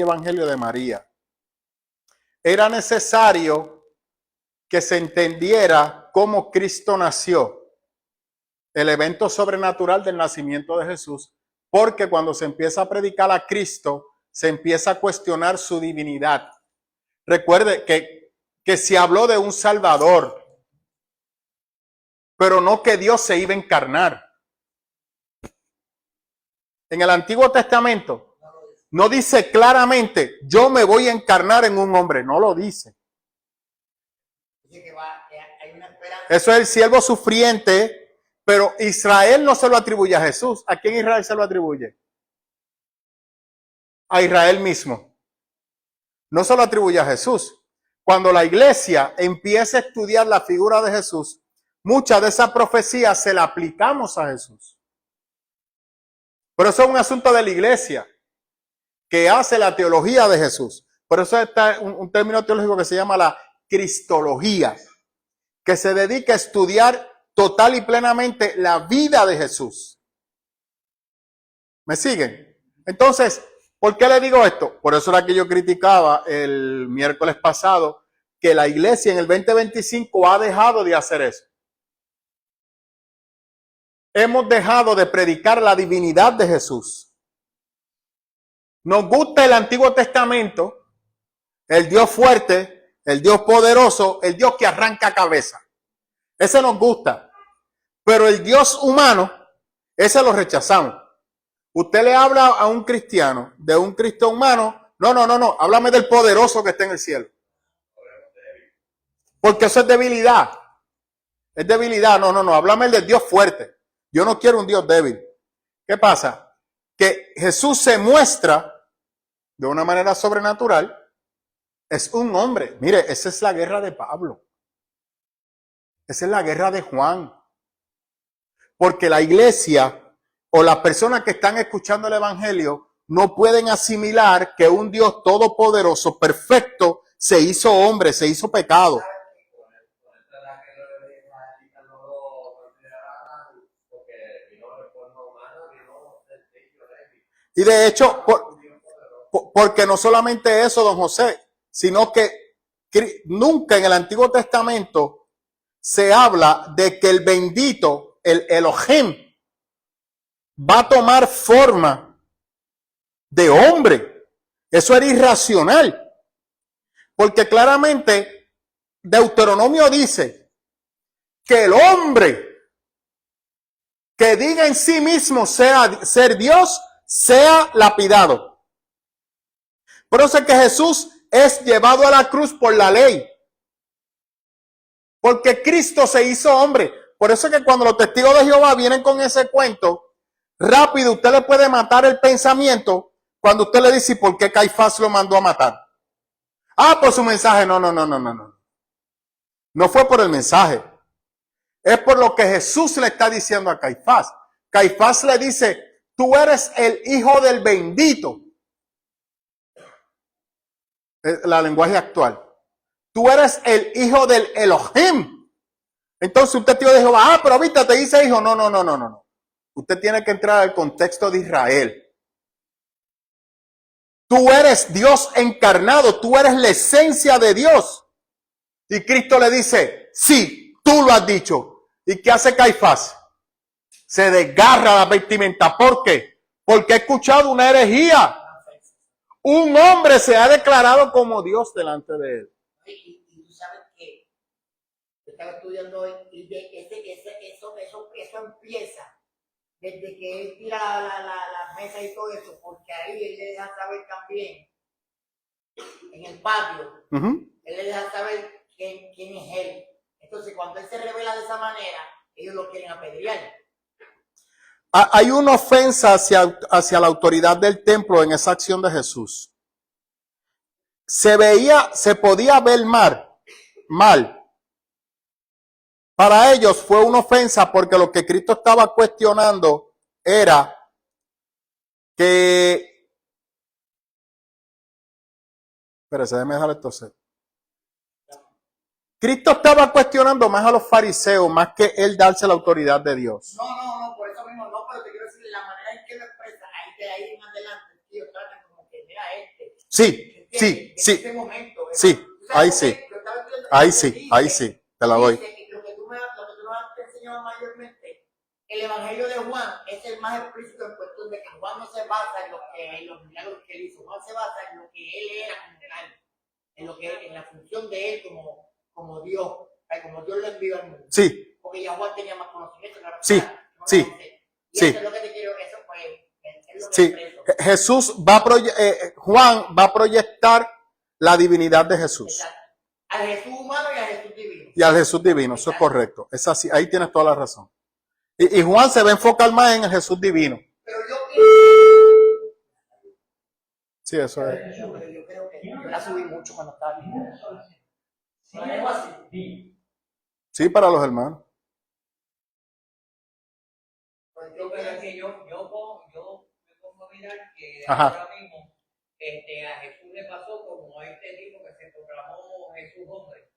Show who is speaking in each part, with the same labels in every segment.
Speaker 1: Evangelio de María. Era necesario que se entendiera cómo Cristo nació, el evento sobrenatural del nacimiento de Jesús, porque cuando se empieza a predicar a Cristo, se empieza a cuestionar su divinidad. Recuerde que se habló de un Salvador, pero no que Dios se iba a encarnar. En el Antiguo Testamento no dice claramente, yo me voy a encarnar en un hombre, no lo dice. Eso es el siervo sufriente, pero Israel no se lo atribuye a Jesús. ¿A quién Israel se lo atribuye? A Israel mismo. No se lo atribuye a Jesús. Cuando la iglesia empieza a estudiar la figura de Jesús, muchas de esas profecías se las aplicamos a Jesús. Pero eso es un asunto de la iglesia que hace la teología de Jesús. Por eso está un término teológico que se llama la cristología, que se dedica a estudiar total y plenamente la vida de Jesús. ¿Me siguen? Entonces, ¿por qué le digo esto? Por eso era que yo criticaba el miércoles pasado que la iglesia en el 2025 ha dejado de hacer eso. Hemos dejado de predicar la divinidad de Jesús. Nos gusta el Antiguo Testamento, el Dios fuerte, el Dios poderoso, el Dios que arranca cabeza. Ese nos gusta. Pero el Dios humano, ese lo rechazamos. Usted le habla a un cristiano de un Cristo humano, no, háblame del poderoso que está en el cielo. Porque eso es debilidad. Es debilidad, no, háblame del Dios fuerte. Yo no quiero un Dios débil. ¿Qué pasa? Que Jesús se muestra de una manera sobrenatural. Es un hombre. Mire, esa es la guerra de Pablo. Esa es la guerra de Juan. Porque la iglesia o las personas que están escuchando el evangelio no pueden asimilar que un Dios todopoderoso, perfecto, se hizo hombre, se hizo pecado. Y de hecho, porque no solamente eso, don José, sino que nunca en el Antiguo Testamento se habla de que el bendito, el Elohim, va a tomar forma de hombre. Eso era irracional. Porque claramente Deuteronomio dice que el hombre que diga en sí mismo ser Dios, sea lapidado. Por eso es que Jesús es llevado a la cruz por la ley. Porque Cristo se hizo hombre. Por eso es que cuando los testigos de Jehová vienen con ese cuento, rápido usted le puede matar el pensamiento cuando usted le dice por qué Caifás lo mandó a matar. Ah, por su mensaje. No. No fue por el mensaje. Es por lo que Jesús le está diciendo a Caifás. Caifás le dice, tú eres el hijo del bendito. La lenguaje actual. Tú eres el hijo del Elohim. Entonces usted te dijo, pero ahorita te dice hijo. No. Usted tiene que entrar al contexto de Israel. Tú eres Dios encarnado. Tú eres la esencia de Dios. Y Cristo le dice, sí, tú lo has dicho. ¿Y qué hace Caifás? Se desgarra la vestimenta. ¿Por qué? Porque ha escuchado una herejía. Un hombre se ha declarado como Dios delante de él.
Speaker 2: Y tú sabes que yo estaba estudiando hoy y eso empieza desde que él tira la mesa y todo eso, porque ahí él le deja saber también, en el patio, él le deja saber quién es él. Entonces, cuando él se revela de esa manera, ellos lo quieren apedrear.
Speaker 1: Hay una ofensa hacia la autoridad del templo en esa acción de Jesús. Se podía ver mal. Para ellos fue una ofensa porque lo que Cristo estaba cuestionando era que... Espérese, déjame dejar esto ser. Cristo estaba cuestionando más a los fariseos, más que él darse la autoridad de Dios.
Speaker 2: No, por eso mismo no, pero te quiero decir, la manera en que lo expresa, ahí en adelante, tío, trata como que, mira
Speaker 1: Sí, sí,
Speaker 2: ¿entiendes? En
Speaker 1: sí,
Speaker 2: ese momento.
Speaker 1: sí,
Speaker 2: ¿Tú sabes
Speaker 1: ahí
Speaker 2: por
Speaker 1: sí,
Speaker 2: qué? Yo estaba estudiando,
Speaker 1: ahí
Speaker 2: dice,
Speaker 1: sí, ahí sí, te la doy.
Speaker 2: dice que lo que tú nos has enseñado mayormente, el Evangelio de Juan es el más explícito en cuestión de que Juan no se basa en los milagros que él hizo, Juan se basa en lo que él era como tal, en la función de él como Dios, como Dios lo envió al mundo.
Speaker 1: Sí,
Speaker 2: Porque ya Juan tenía más conocimiento, claro,
Speaker 1: sí,
Speaker 2: no
Speaker 1: sí,
Speaker 2: y
Speaker 1: sí,
Speaker 2: eso es lo que te quiero, eso pues, es lo que
Speaker 1: sí.
Speaker 2: expreso.
Speaker 1: Jesús va a Juan va a proyectar la divinidad de Jesús.
Speaker 2: Exacto. Al Jesús humano y al Jesús divino.
Speaker 1: Y al Jesús divino, eso es correcto. Es así, ahí tienes toda la razón. Y Juan se va a enfocar más en el Jesús divino.
Speaker 2: Pero yo
Speaker 1: Sí, eso es.
Speaker 2: yo creo que yo la subí mucho cuando estaba bien.
Speaker 1: Sí, para los hermanos.
Speaker 2: Pues
Speaker 3: Yo creo que yo me pongo a mirar que
Speaker 1: Ajá.
Speaker 3: ahora mismo a Jesús le pasó como a este tipo que se proclamó Jesús hombre,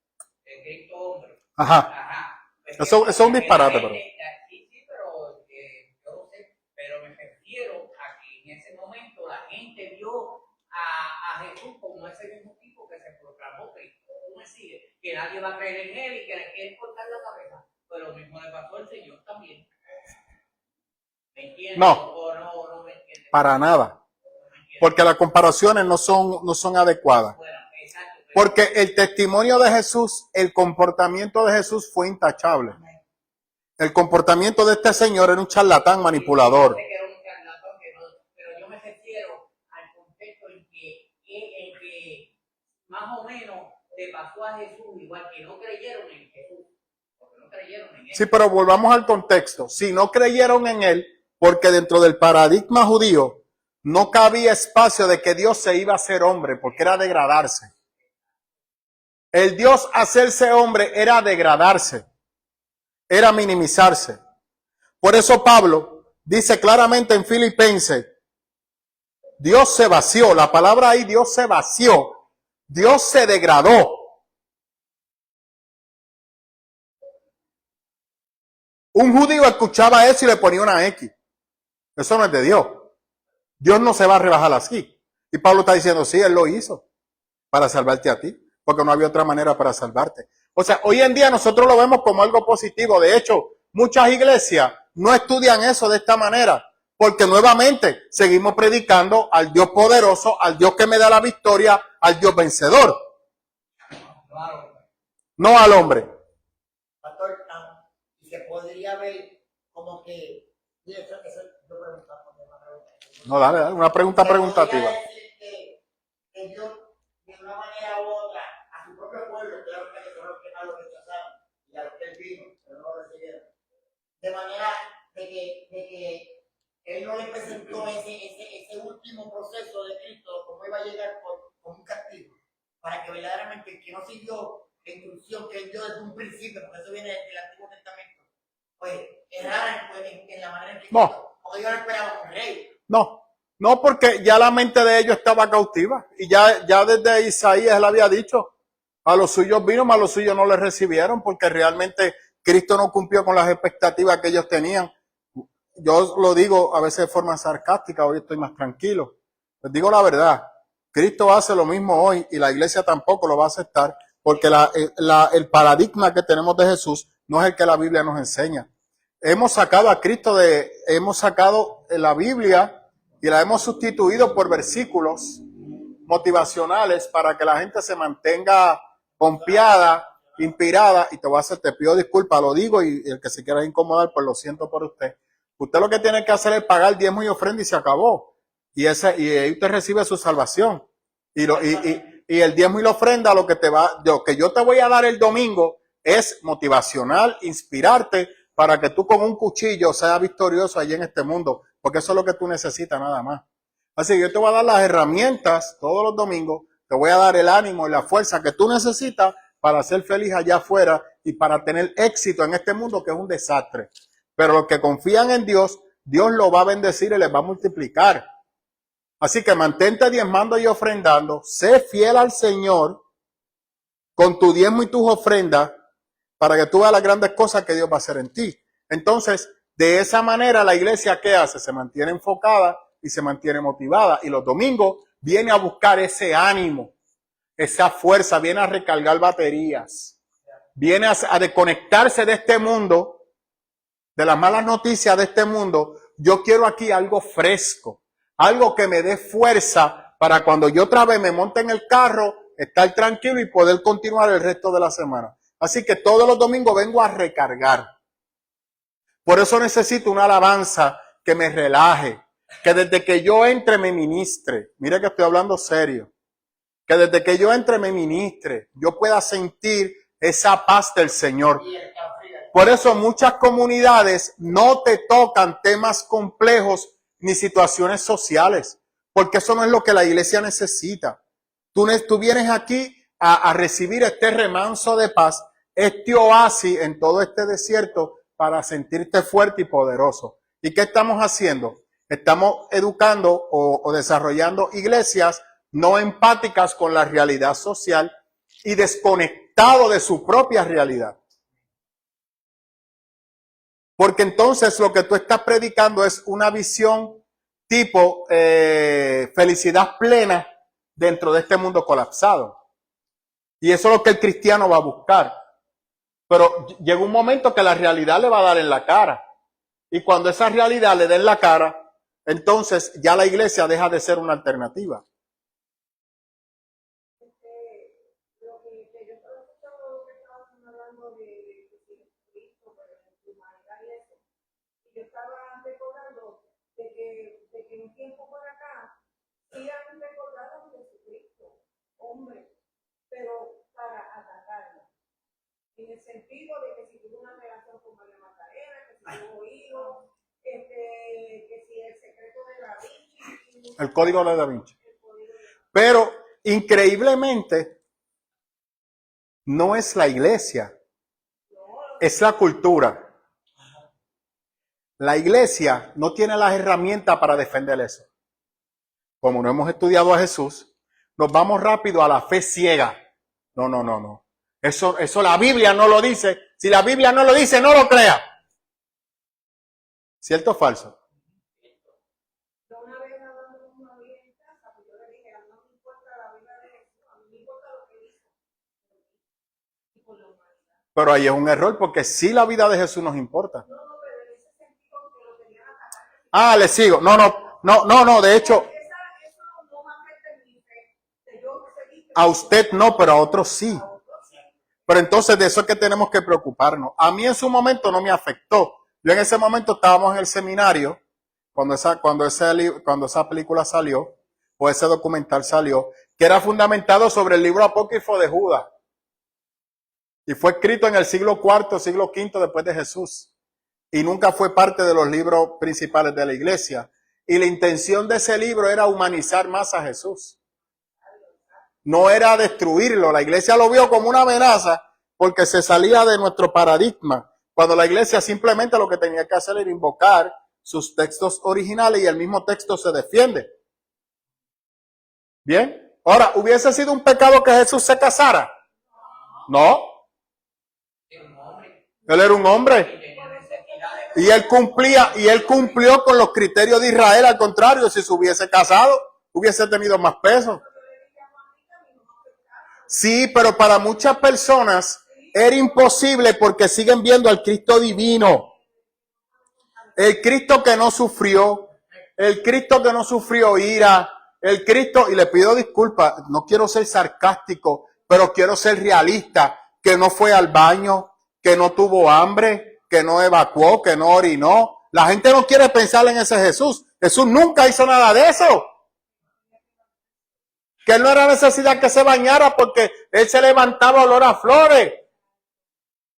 Speaker 3: el Cristo hombre.
Speaker 1: Ajá.
Speaker 3: Ajá.
Speaker 1: Eso es un disparate, pero.
Speaker 3: Sí, pero yo no sé, pero me refiero a que en ese momento la gente vio a Jesús como ese mismo tipo que se proclamó Cristo. ¿Tú me sigues? Que nadie va a creer en él y que le quieren cortar la cabeza. Pero lo mismo le pasó al Señor también. ¿Me entiendes?
Speaker 1: No.
Speaker 3: ¿O no me entiendes?
Speaker 1: Para nada. Porque las comparaciones no son adecuadas.
Speaker 3: Bueno, exacto.
Speaker 1: Porque el testimonio de Jesús, el comportamiento de Jesús fue intachable. El comportamiento de este señor era un charlatán manipulador.
Speaker 3: Pero yo me refiero al contexto en que más o menos le pasó a Jesús igual que no creyeron en Jesús. Porque no creyeron en él.
Speaker 1: Sí, pero volvamos al contexto. Si no creyeron en él, porque dentro del paradigma judío no cabía espacio de que Dios se iba a hacer hombre, porque era degradarse. El Dios hacerse hombre era degradarse, era minimizarse. Por eso Pablo dice claramente en Filipenses, Dios se vació, la palabra ahí, Dios se vació, Dios se degradó. Un judío escuchaba eso y le ponía una X. Eso no es de Dios. Dios no se va a rebajar así. Y Pablo está diciendo, sí, Él lo hizo para salvarte a ti, porque no había otra manera para salvarte. O sea, hoy en día nosotros lo vemos como algo positivo. De hecho, muchas iglesias no estudian eso de esta manera, porque nuevamente seguimos predicando al Dios poderoso, al Dios que me da la victoria, al Dios vencedor. No al hombre.
Speaker 2: Pastor, y se podría ver como que
Speaker 1: No, dale, una pregunta preguntativa.
Speaker 2: Que Dios, de una manera u otra, a su propio pueblo, claro que son los que más lo rechazaron, y a los que él vino, pero no lo recibieron. De manera de que él no le presentó ese último proceso de Cristo, como iba a llegar con un castigo, para que verdaderamente el que no siguió la instrucción que él dio desde un principio, porque eso viene del Antiguo Testamento, pues errar en la manera en que
Speaker 1: No.
Speaker 2: porque ellos no esperaban un rey.
Speaker 1: No, porque ya la mente de ellos estaba cautiva. Y ya desde Isaías él había dicho, a los suyos vino, mas a los suyos no les recibieron, porque realmente Cristo no cumplió con las expectativas que ellos tenían. Yo lo digo a veces de forma sarcástica, hoy estoy más tranquilo. Les digo la verdad, Cristo hace lo mismo hoy y la iglesia tampoco lo va a aceptar, porque el paradigma que tenemos de Jesús no es el que la Biblia nos enseña. Hemos sacado a Cristo hemos sacado la Biblia y la hemos sustituido por versículos motivacionales para que la gente se mantenga confiada, inspirada. Y te pido disculpas, lo digo, y el que se quiera incomodar, pues lo siento por usted. Usted lo que tiene que hacer es pagar diezmo y ofrenda y se acabó. Y ahí usted recibe su salvación. Y el diezmo y la ofrenda, lo que yo te voy a dar el domingo es motivacional, inspirarte, para que tú con un cuchillo seas victorioso allí en este mundo, porque eso es lo que tú necesitas nada más. Así que yo te voy a dar las herramientas todos los domingos, te voy a dar el ánimo y la fuerza que tú necesitas para ser feliz allá afuera y para tener éxito en este mundo que es un desastre. Pero los que confían en Dios, Dios lo va a bendecir y les va a multiplicar. Así que mantente diezmando y ofrendando, sé fiel al Señor con tu diezmo y tus ofrendas, para que tú veas las grandes cosas que Dios va a hacer en ti. Entonces, de esa manera la iglesia, ¿qué hace? Se mantiene enfocada y se mantiene motivada. Y los domingos viene a buscar ese ánimo, esa fuerza, viene a recargar baterías, viene a desconectarse de este mundo, de las malas noticias de este mundo. Yo quiero aquí algo fresco, algo que me dé fuerza para cuando yo otra vez me monte en el carro, estar tranquilo y poder continuar el resto de la semana. Así que todos los domingos vengo a recargar. Por eso necesito una alabanza que me relaje, que desde que yo entre me ministre. Mire que estoy hablando serio. Que desde que yo entre me ministre, yo pueda sentir esa paz del Señor. Por eso muchas comunidades no te tocan temas complejos ni situaciones sociales, porque eso no es lo que la iglesia necesita. Tú vienes aquí a recibir este remanso de paz, este oasis en todo este desierto para sentirte fuerte y poderoso. ¿Y qué estamos haciendo? Estamos educando o desarrollando iglesias no empáticas con la realidad social y desconectado de su propia realidad. Porque entonces lo que tú estás predicando es una visión tipo felicidad plena dentro de este mundo colapsado. Y eso es lo que el cristiano va a buscar. Pero llega un momento que la realidad le va a dar en la cara. Y cuando esa realidad le dé en la cara, entonces ya la iglesia deja de ser una alternativa.
Speaker 4: Sí han recordado a Jesucristo, hombre, pero para atacarlo. En el sentido de que si tuvo una relación con María Magdalena, que si tuvo hijos, que si el secreto de Da Vinci.
Speaker 1: El código de Da Vinci. Pero, increíblemente, no es la iglesia, es la cultura. La iglesia no tiene las herramientas para defender eso. Como no hemos estudiado a Jesús, nos vamos rápido a la fe ciega. No. Eso la Biblia no lo dice. Si la Biblia no lo dice, no lo crea. ¿Cierto o falso?
Speaker 4: Yo una vez hablando con una amiga en casa, pues yo le dije, a mí no me importa la vida de Jesús, a mí me importa lo que hizo. Y por la humanidad.
Speaker 1: Pero ahí es un error porque sí la vida de Jesús nos importa.
Speaker 4: No, pero en ese sentido que lo tenían atacado.
Speaker 1: Le sigo. No, de hecho. A usted no, pero a otros sí. Pero entonces de eso es que tenemos que preocuparnos. A mí en su momento no me afectó. Yo en ese momento estábamos en el seminario, cuando esa película salió, o ese documental salió, que era fundamentado sobre el libro apócrifo de Judas. Y fue escrito en el siglo IV, siglo V después de Jesús. Y nunca fue parte de los libros principales de la iglesia. Y la intención de ese libro era humanizar más a Jesús. No era destruirlo. La iglesia lo vio como una amenaza porque se salía de nuestro paradigma. Cuando la iglesia simplemente lo que tenía que hacer era invocar sus textos originales y el mismo texto se defiende. Bien. Ahora, ¿hubiese sido un pecado que Jesús se casara? No. Él era un hombre. Y él cumplió con los criterios de Israel. Al contrario, si se hubiese casado, hubiese tenido más peso. Sí, pero para muchas personas era imposible porque siguen viendo al Cristo divino. El Cristo que no sufrió, el Cristo que no sufrió ira, el Cristo, y le pido disculpas, no quiero ser sarcástico, pero quiero ser realista, que no fue al baño, que no tuvo hambre, que no evacuó, que no orinó. La gente no quiere pensar en ese Jesús. Jesús nunca hizo nada de eso. Que no era necesidad que se bañara porque él se levantaba olor a flores.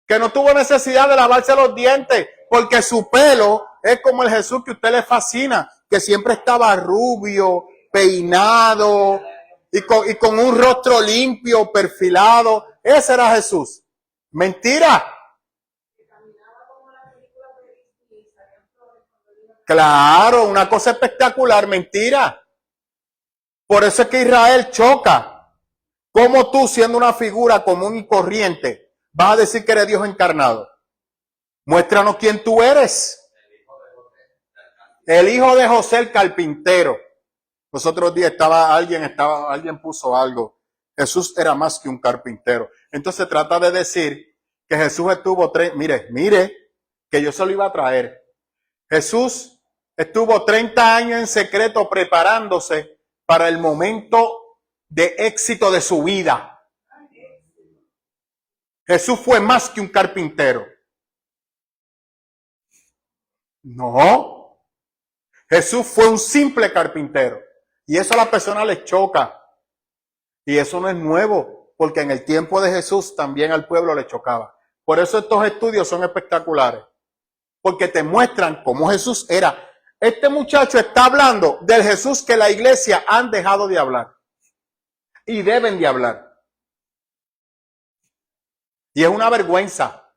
Speaker 1: Que no tuvo necesidad de lavarse los dientes porque su pelo es como el Jesús que a usted le fascina, que siempre estaba rubio, peinado y con un rostro limpio, perfilado. Ese era Jesús. Mentira. Claro, una cosa espectacular, mentira. Por eso es que Israel choca. ¿Cómo tú, siendo una figura común y corriente, vas a decir que eres Dios encarnado? Muéstranos quién tú eres. El hijo de José el carpintero. Los otros días alguien puso algo. Jesús era más que un carpintero. Entonces trata de decir que Jesús estuvo mire, que yo se lo iba a traer. Jesús estuvo 30 años en secreto preparándose para el momento de éxito de su vida. Jesús fue más que un carpintero. No. Jesús fue un simple carpintero. Y eso a las personas les choca. Y eso no es nuevo, porque en el tiempo de Jesús también al pueblo le chocaba. Por eso estos estudios son espectaculares. Porque te muestran cómo Jesús era. Este muchacho está hablando del Jesús que la iglesia han dejado de hablar. Y deben de hablar. Y es una vergüenza.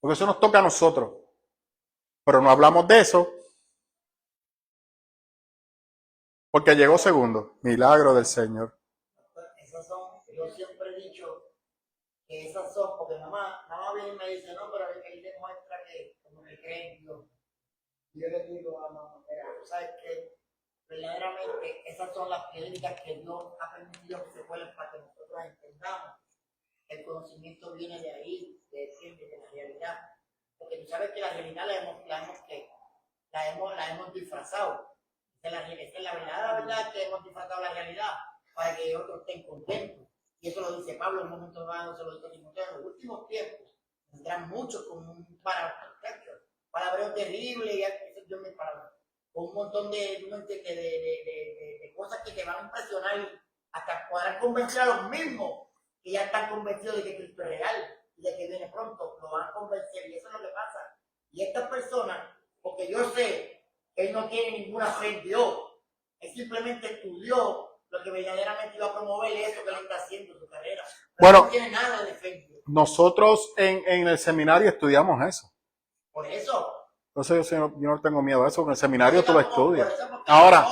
Speaker 1: Porque eso nos toca a nosotros. Pero no hablamos de eso. Porque llegó segundo. Milagro del Señor.
Speaker 2: Esas son, yo siempre he dicho que esas son, porque mamá viene y me dice, no, pero él demuestra que como que cree en Dios. Y yo le digo a mamá, mira, ¿sabes qué? Verdaderamente esas son las prédicas que Dios ha permitido que se cuelen para que nosotros entendamos. El conocimiento viene de ahí, de la realidad. Porque tú sabes que la realidad la hemos disfrazado. Esa es la verdad que hemos disfrazado la realidad para que otros estén contentos. Y eso lo dice Pablo en un momento dado, se lo dice Timoteo. En los últimos tiempos tendrán muchos con un palabreo terrible, y Dios me palabra, con un montón de cosas que te van a impresionar, hasta podrán convencer a los mismos que ya están convencidos de que Cristo es real y de que viene pronto, lo van a convencer, y eso es lo que pasa. Y estas personas, porque yo sé que él no tiene ninguna fe en Dios, él simplemente estudió lo que verdaderamente iba a promover eso que él está haciendo en su carrera. Pero
Speaker 1: Bueno,
Speaker 2: no tiene nada de fe en Dios.
Speaker 1: Nosotros en el seminario estudiamos eso.
Speaker 2: Por eso.
Speaker 1: Entonces yo no tengo miedo a eso, en el seminario tú lo estudias.
Speaker 2: Por eso,
Speaker 1: Ahora,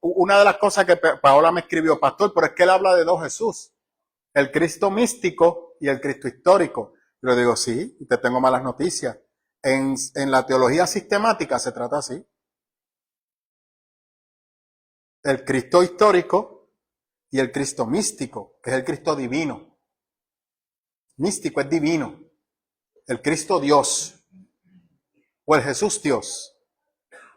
Speaker 1: una de las cosas que Paola me escribió, pastor, pero es que él habla de dos Jesús, el Cristo místico y el Cristo histórico. Yo le digo, sí, y te tengo malas noticias. En la teología sistemática se trata así. El Cristo histórico y el Cristo místico, que es el Cristo divino. Místico es divino. El Cristo Dios. O el Jesús Dios.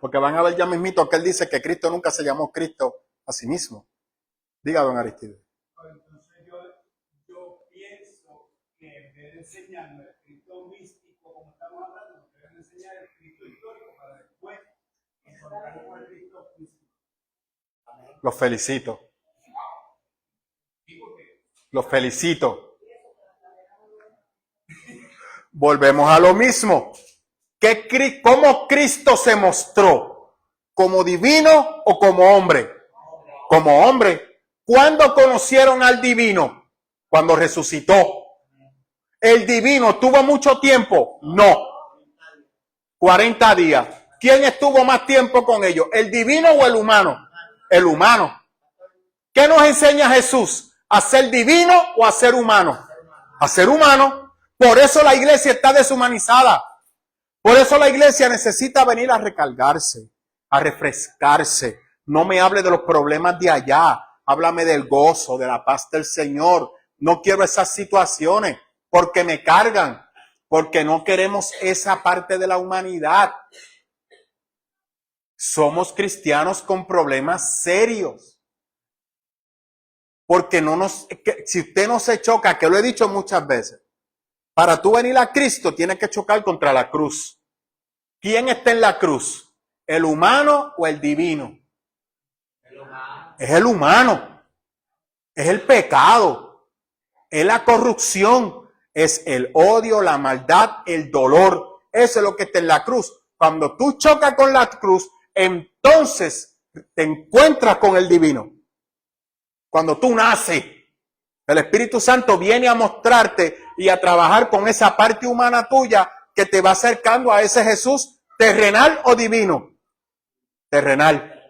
Speaker 1: Porque van a ver ya mismito que él dice que Cristo nunca se llamó Cristo a sí mismo. Diga, don Aristides.
Speaker 5: Entonces yo pienso que en vez de enseñarme el Cristo místico, como estamos hablando, deben enseñar el Cristo histórico para después encontrar con el Cristo místico.
Speaker 1: Los felicito. Los felicito. Volvemos a lo mismo. ¿Cómo Cristo se mostró? ¿Como divino o como hombre? Como hombre. ¿Cuándo conocieron al divino? Cuando resucitó. ¿El divino tuvo mucho tiempo? No. 40 días. ¿Quién estuvo más tiempo con ellos? ¿El divino o el humano? El humano. ¿Qué nos enseña Jesús? ¿A ser divino o a ser humano? A ser humano. Por eso la iglesia está deshumanizada. Por eso la iglesia necesita venir a recargarse, a refrescarse. No me hable de los problemas de allá. Háblame del gozo, de la paz del Señor. No quiero esas situaciones porque me cargan, porque no queremos esa parte de la humanidad. Somos cristianos con problemas serios. Porque si usted no se choca, que lo he dicho muchas veces, para tú venir a Cristo tienes que chocar contra la cruz. ¿Quién está en la cruz? ¿El humano o el divino? Es el humano. Es el pecado. Es la corrupción. Es el odio, la maldad, el dolor. Eso es lo que está en la cruz. Cuando tú chocas con la cruz, entonces te encuentras con el divino. Cuando tú naces, el Espíritu Santo viene a mostrarte y a trabajar con esa parte humana tuya que te va acercando a ese Jesús terrenal o divino. Terrenal.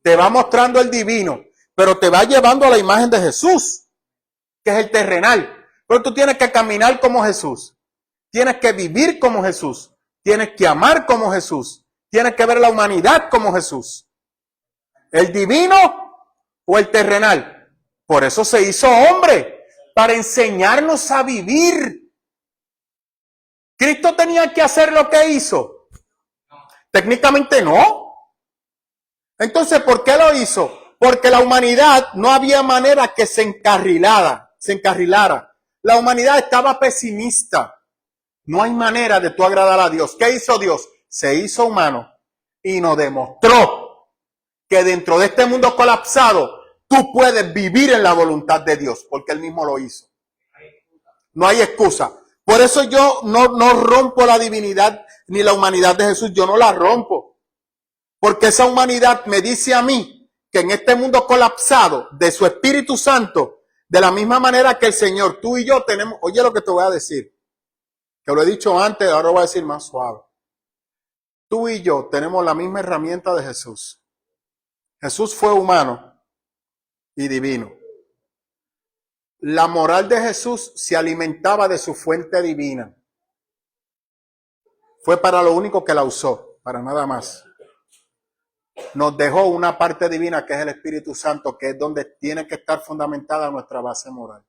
Speaker 1: Te va mostrando el divino, pero te va llevando a la imagen de Jesús, que es el terrenal. Pero tú tienes que caminar como Jesús. Tienes que vivir como Jesús. Tienes que amar como Jesús. Tienes que ver la humanidad como Jesús. ¿El divino o el terrenal? Por eso se hizo hombre, para enseñarnos a vivir. ¿Cristo tenía que hacer lo que hizo? Técnicamente no. Entonces, ¿por qué lo hizo? Porque la humanidad no había manera que se encarrilara. La humanidad estaba pesimista. No hay manera de tú agradar a Dios. ¿Qué hizo Dios? Se hizo humano y nos demostró que dentro de este mundo colapsado tú puedes vivir en la voluntad de Dios, porque Él mismo lo hizo. No hay excusa. Por eso yo no rompo la divinidad ni la humanidad de Jesús. Yo no la rompo. Porque esa humanidad me dice a mí que en este mundo colapsado de su Espíritu Santo, de la misma manera que el Señor, tú y yo tenemos, oye lo que te voy a decir, que lo he dicho antes, ahora lo voy a decir más suave. Tú y yo tenemos la misma herramienta de Jesús. Jesús fue humano y divino. La moral de Jesús se alimentaba de su fuente divina. Fue para lo único que la usó, para nada más. Nos dejó una parte divina que es el Espíritu Santo, que es donde tiene que estar fundamentada nuestra base moral.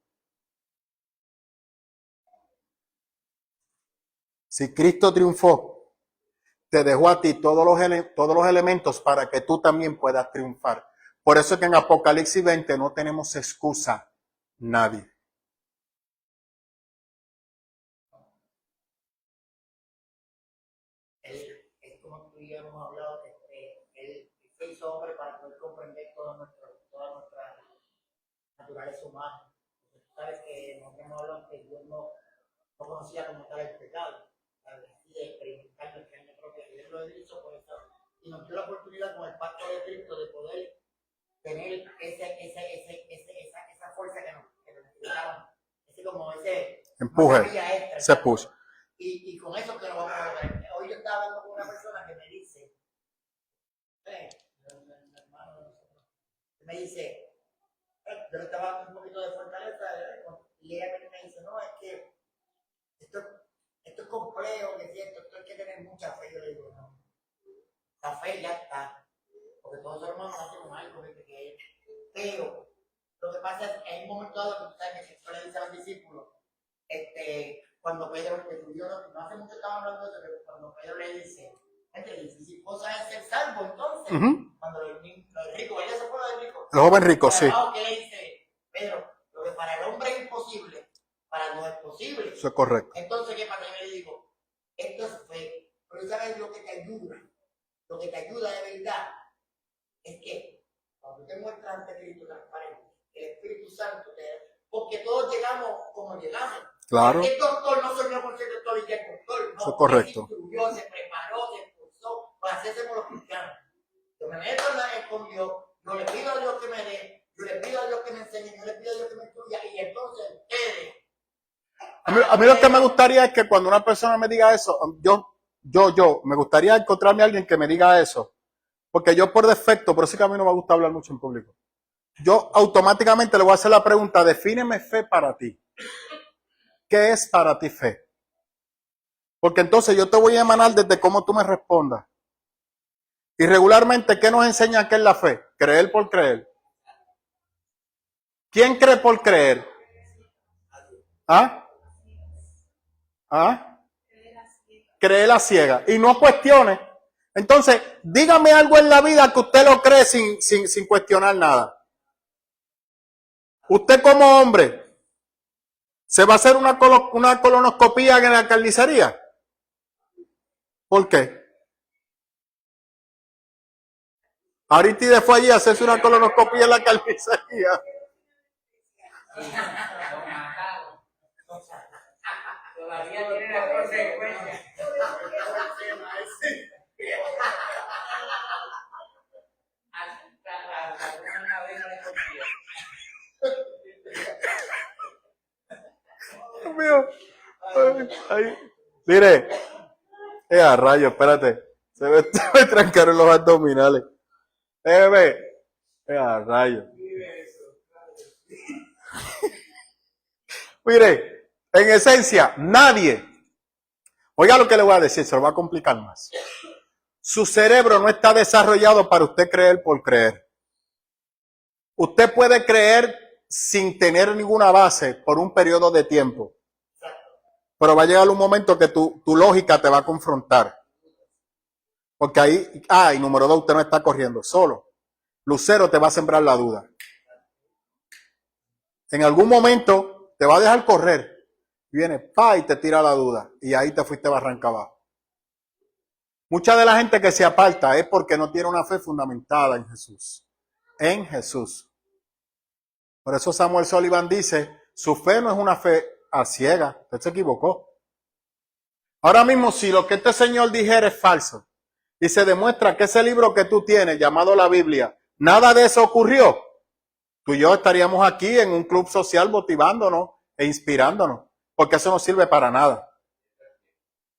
Speaker 1: Si Cristo triunfó, te dejó a ti todos los elementos para que tú también puedas triunfar. Por eso es que en Apocalipsis 20 no tenemos excusa, nadie.
Speaker 2: Es como tú y yo hemos hablado, él se hizo hombre para poder comprender toda nuestra naturaleza humana. Tú sabes que nosotros hemos hablado que Dios no conocía como tal el pecado, y de experimentarlo en carne propia. Y Él lo hizo por eso. Y nos dio la oportunidad con el pacto de Cristo de poder tener esa fuerza que nos necesitaba. Ese
Speaker 1: empuje, se puso.
Speaker 2: Y con eso que lo vamos a ver. Hoy yo estaba hablando con una persona que me dice, yo le estaba dando un poquito de fortaleza y ella me dice, no, es que esto es complejo, que es cierto, esto hay que tener mucha fe. Yo le digo, no, la fe ya está, porque todos los hermanos hacen algo, pero lo que pasa es que hay un momento dado que tú sabes que Jesús le dice a los discípulos, cuando Pedro, no hace mucho estaba hablando de eso, pero cuando Pedro le dice, difícil cosa es ser salvo, entonces, cuando el rico, ¿verdad? ¿Se acuerda del rico?
Speaker 1: El joven rico, sí.
Speaker 2: ¿Qué le dice? Pedro, lo que para el hombre es imposible, para Dios es posible.
Speaker 1: Eso es correcto.
Speaker 2: Entonces, ¿qué pasa? Yo le digo, esto es fe, pero ¿sabes lo que te ayuda? Lo que te ayuda de verdad es que cuando te muestras ante Cristo transparente, el Espíritu Santo porque todos llegamos como llegamos.
Speaker 1: Claro.
Speaker 2: El doctor no soñó con ser doctor y que es doctor. No,
Speaker 1: eso es correcto.
Speaker 2: Se instruyó, se preparó, se esforzó para hacerse como los cristianos. Yo me meto con Dios, yo le pido a Dios que me dé, yo le pido a Dios que me enseñe, yo le pido a Dios que me instruya, y entonces ustedes.
Speaker 1: A mí lo que me gustaría es que cuando una persona me diga eso, yo, me gustaría encontrarme a alguien que me diga eso. Porque yo por defecto, por eso que a mí no me gusta hablar mucho en público. Yo automáticamente le voy a hacer la pregunta, defíneme fe para ti. ¿Qué es para ti fe? Porque entonces yo te voy a emanar desde cómo tú me respondas. Y regularmente, ¿qué nos enseña que es la fe? Creer por creer. ¿Quién cree por creer? ¿Ah? ¿Ah? Cree la ciega. Y no cuestione. Entonces, dígame algo en la vida que usted lo cree sin cuestionar nada. Usted como hombre, ¿se va a hacer una colonoscopía en la carnicería? ¿Por qué? Ahorita fue allí a hacerse una colonoscopía en la carnicería.
Speaker 3: Todavía tiene la consecuencia.
Speaker 1: Dios mío. Ay. Mire. A rayo, espérate. Se me trancaron los abdominales. A rayo. Mire, en esencia, nadie. Oiga lo que le voy a decir, se lo va a complicar más. Su cerebro no está desarrollado para usted creer por creer. Usted puede creer sin tener ninguna base por un periodo de tiempo. Pero va a llegar un momento que tu lógica te va a confrontar. Porque ahí, y número 2, usted no está corriendo solo. Lucero te va a sembrar la duda. En algún momento te va a dejar correr. Viene, y te tira la duda. Y ahí te fuiste barranca abajo. Mucha de la gente que se aparta es porque no tiene una fe fundamentada en Jesús. En Jesús. Por eso Samuel Sullivan dice, su fe no es una fe a ciega. Usted se equivocó. Ahora mismo, si lo que este señor dijera es falso, y se demuestra que ese libro que tú tienes, llamado la Biblia, nada de eso ocurrió, tú y yo estaríamos aquí en un club social motivándonos e inspirándonos, porque eso no sirve para nada.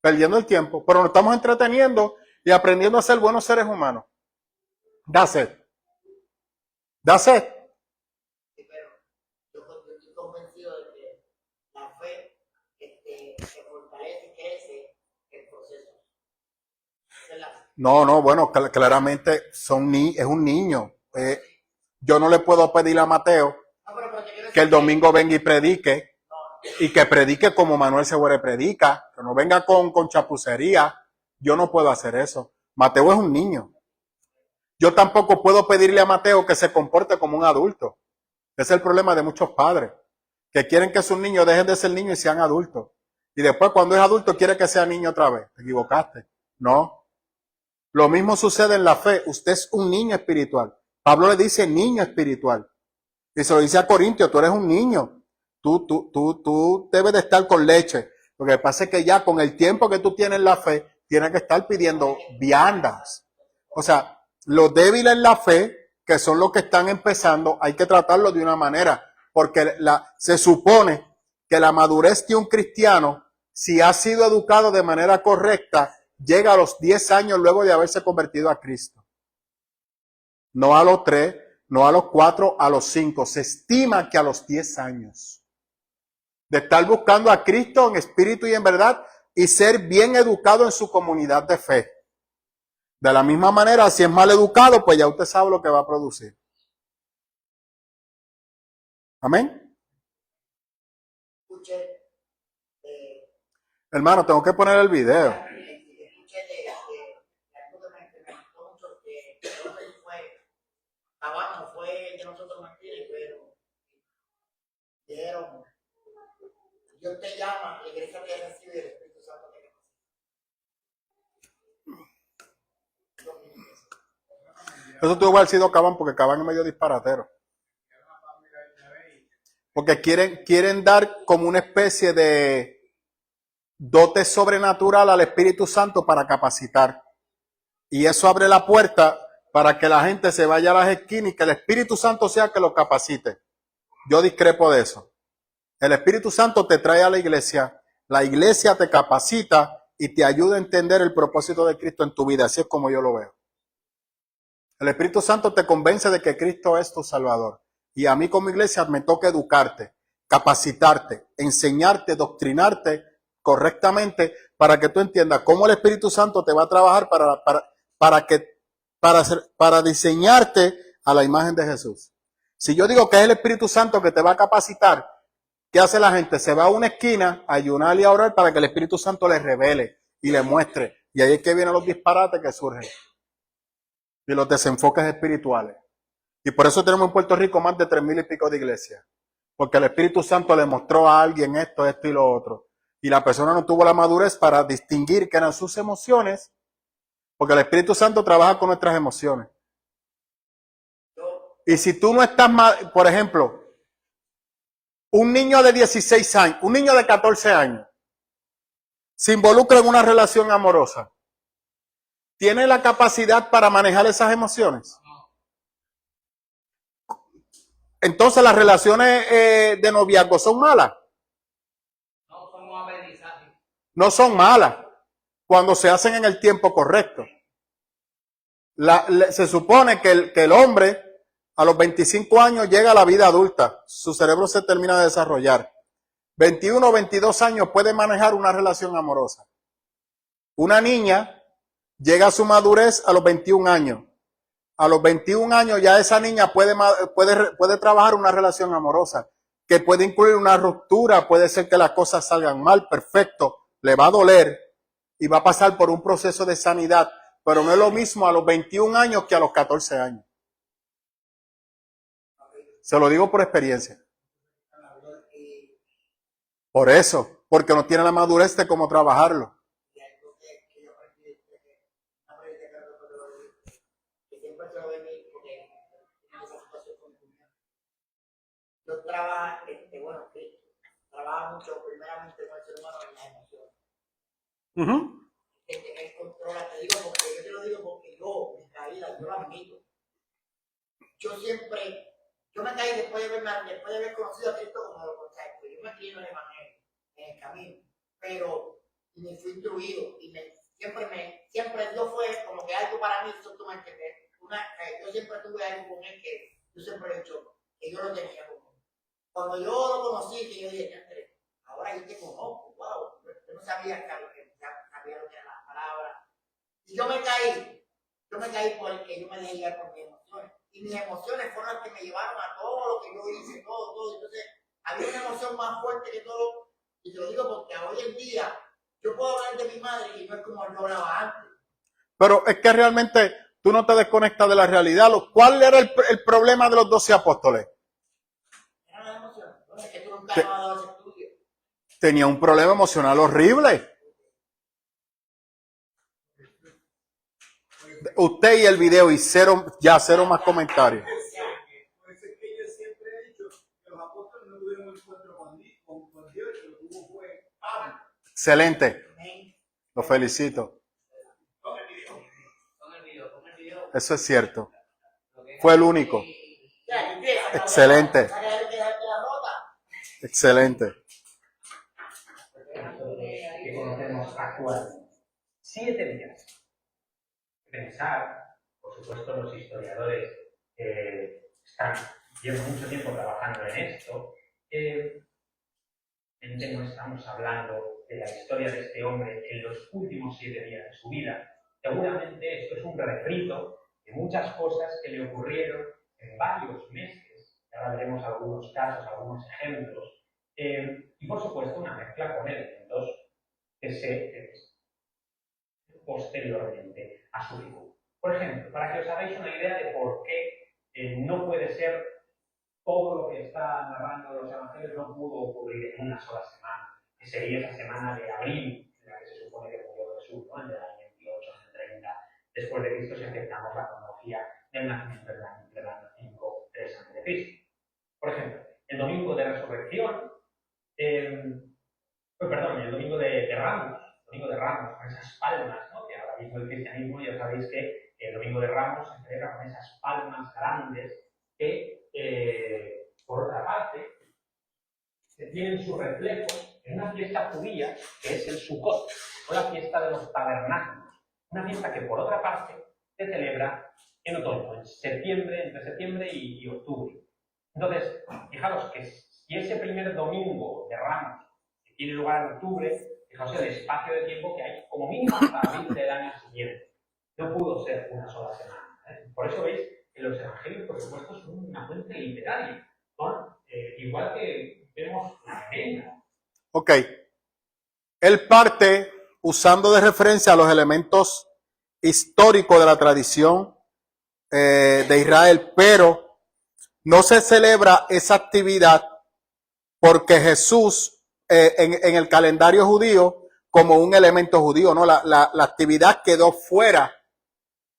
Speaker 1: Perdiendo el tiempo, pero nos estamos entreteniendo y aprendiendo a ser buenos seres humanos. That's it. That's it.
Speaker 2: Sí, pero yo estoy convencido de que la fe se fortalece y crece el proceso.
Speaker 1: No, bueno, claramente es un niño. Yo no le puedo pedir a Mateo que el domingo venga y predique, y que predique como Manuel Següere predica, que no venga con chapucería. Yo no puedo hacer eso. Mateo es un niño. Yo tampoco puedo pedirle a Mateo que se comporte como un adulto. Ese es el problema de muchos padres, que quieren que sus niños dejen de ser niños y sean adultos. Y después cuando es adulto quiere que sea niño otra vez. Te equivocaste. No. Lo mismo sucede en la fe. Usted es un niño espiritual. Pablo le dice niño espiritual. Y se lo dice a Corintio, tú eres un niño. Tú debes de estar con leche. Lo que pasa es que ya con el tiempo que tú tienes la fe, tienes que estar pidiendo viandas. O sea, los débiles en la fe, que son los que están empezando, hay que tratarlo de una manera. Porque se supone que la madurez de un cristiano, si ha sido educado de manera correcta, llega a los 10 años luego de haberse convertido a Cristo. No a los 3, no a los 4, a los 5. Se estima que a los 10 años. De estar buscando a Cristo en espíritu y en verdad y ser bien educado en su comunidad de fe. De la misma manera, si es mal educado, pues ya usted sabe lo que va a producir. Amén.
Speaker 2: Escuché
Speaker 1: Hermano, tengo que poner el video.
Speaker 2: escuché de algo que me gustó mucho, que creo que Cabano fue el de nosotros Martínez, pero dijeron, Dios te llama, la iglesia te recibe y el Espíritu Santo te capacita.
Speaker 1: Eso tuvo que haber sido Cabán, porque Cabán es medio disparatero. Porque quieren dar como una especie de dote sobrenatural al Espíritu Santo para capacitar. Y eso abre la puerta para que la gente se vaya a las esquinas y que el Espíritu Santo sea que lo capacite. Yo discrepo de eso. El Espíritu Santo te trae a la iglesia te capacita y te ayuda a entender el propósito de Cristo en tu vida. Así es como yo lo veo. El Espíritu Santo te convence de que Cristo es tu Salvador. Y a mí como iglesia me toca educarte, capacitarte, enseñarte, doctrinarte correctamente para que tú entiendas cómo el Espíritu Santo te va a trabajar para diseñarte a la imagen de Jesús. Si yo digo que es el Espíritu Santo que te va a capacitar, ¿qué hace la gente? Se va a una esquina a ayunar y a orar para que el Espíritu Santo les revele y les muestre. Y ahí es que vienen los disparates que surgen. Y los desenfoques espirituales. Y por eso tenemos en Puerto Rico más de 3,000 y pico de iglesias. Porque el Espíritu Santo le mostró a alguien esto y lo otro. Y la persona no tuvo la madurez para distinguir qué eran sus emociones. Porque el Espíritu Santo trabaja con nuestras emociones. Y si tú no estás mal, por ejemplo, un niño de 16 años, un niño de 14 años, se involucra en una relación amorosa. ¿Tiene la capacidad para manejar esas emociones? Entonces las relaciones de noviazgo son malas.
Speaker 3: No somos aprendizajes.
Speaker 1: No son malas cuando se hacen en el tiempo correcto. Se supone que el hombre a los 25 años llega a la vida adulta. Su cerebro se termina de desarrollar. 21 o 22 años puede manejar una relación amorosa. Una niña llega a su madurez a los 21 años. A los 21 años ya esa niña puede trabajar una relación amorosa, que puede incluir una ruptura, puede ser que las cosas salgan mal, perfecto, le va a doler y va a pasar por un proceso de sanidad, pero no es lo mismo a los 21 años que a los 14 años. Se lo digo por experiencia. Por eso, porque no tiene la madurez de cómo trabajarlo.
Speaker 2: Yo trabajo, bueno, sí, trabajo mucho primeramente con el ser humano en las emociones. Que tener control, te digo porque yo te lo digo porque yo, en caída, yo lo admito. Yo me caí después de haber conocido a Cristo como lo conozco. Yo me crié en el Evangelio, en el camino, pero me fui instruido y siempre Dios fue como que algo para mí, eso tú me entiendes. Yo siempre tuve algo con él que yo siempre he dicho que yo lo tenía con él. Cuando yo lo conocí, que yo dije, Andrés, ahora yo te conozco, wow, yo no sabía lo que eran las palabras. Y yo me caí porque yo me dejé llevar por mis emociones. Y mis emociones fueron las que me llevaron a todo lo que yo hice, todo. Entonces, había una emoción más fuerte que todo. Y te lo digo porque hoy en día yo puedo hablar de mi madre y no es como yo hablaba antes.
Speaker 1: Pero es que realmente tú no te desconectas de la realidad. ¿Cuál era el problema de los 12 apóstoles?
Speaker 2: Era la emoción. No es que tú nunca has dado ese estudio.
Speaker 1: Tenía un problema emocional horrible. Usted y el video y cero más comentarios.
Speaker 5: Por eso es que yo siempre he dicho que los apóstoles no tuvieron un encuentro con Dios, que lo tuvo fue Pablo.
Speaker 1: Excelente. Lo felicito.
Speaker 3: Con el video.
Speaker 1: Eso es cierto. Fue el único. Excelente. Excelente.
Speaker 6: Que conocemos actualmente. 7 días. Pensar, por supuesto, los historiadores llevan mucho tiempo trabajando en esto. No estamos hablando de la historia de este hombre en los últimos 7 días de su vida. Seguramente esto es un refrito de muchas cosas que le ocurrieron en varios meses. Ahora veremos algunos casos, algunos ejemplos. Y por supuesto una mezcla con elementos que se posteriormente a su figura. Por ejemplo, para que os hagáis una idea de por qué no puede ser todo lo que está narrando los evangelios, no pudo ocurrir en una sola semana, que sería esa semana de abril, en la que se supone que murió Jesús, ¿no? En el año 28, 30 después de Cristo, si aceptamos la cronología del nacimiento del año 5, 3 antes de Cristo. Por ejemplo, el domingo de resurrección, el domingo de Ramos, con esas palmas, ¿no? Que ahora mismo el cristianismo, ya sabéis que el domingo de Ramos se celebra con esas palmas grandes que, por otra parte, tienen su reflejo en una fiesta judía que es el Sukkot, o la fiesta de los tabernáculos. Una fiesta que, por otra parte, se celebra en otoño, entre septiembre y octubre. Entonces, fijaros que si ese primer domingo de Ramos que tiene lugar en octubre, fijaos el espacio de tiempo que hay como mínimo hasta abril del año siguiente. No pudo ser una sola semana. Por eso veis que los evangelios, por supuesto, son una fuente literaria. Son igual que vemos la Biblia.
Speaker 1: Ok. Él parte usando de referencia a los elementos históricos de la tradición de Israel, pero no se celebra esa actividad porque Jesús en el calendario judío como un elemento judío, ¿no? La actividad quedó fuera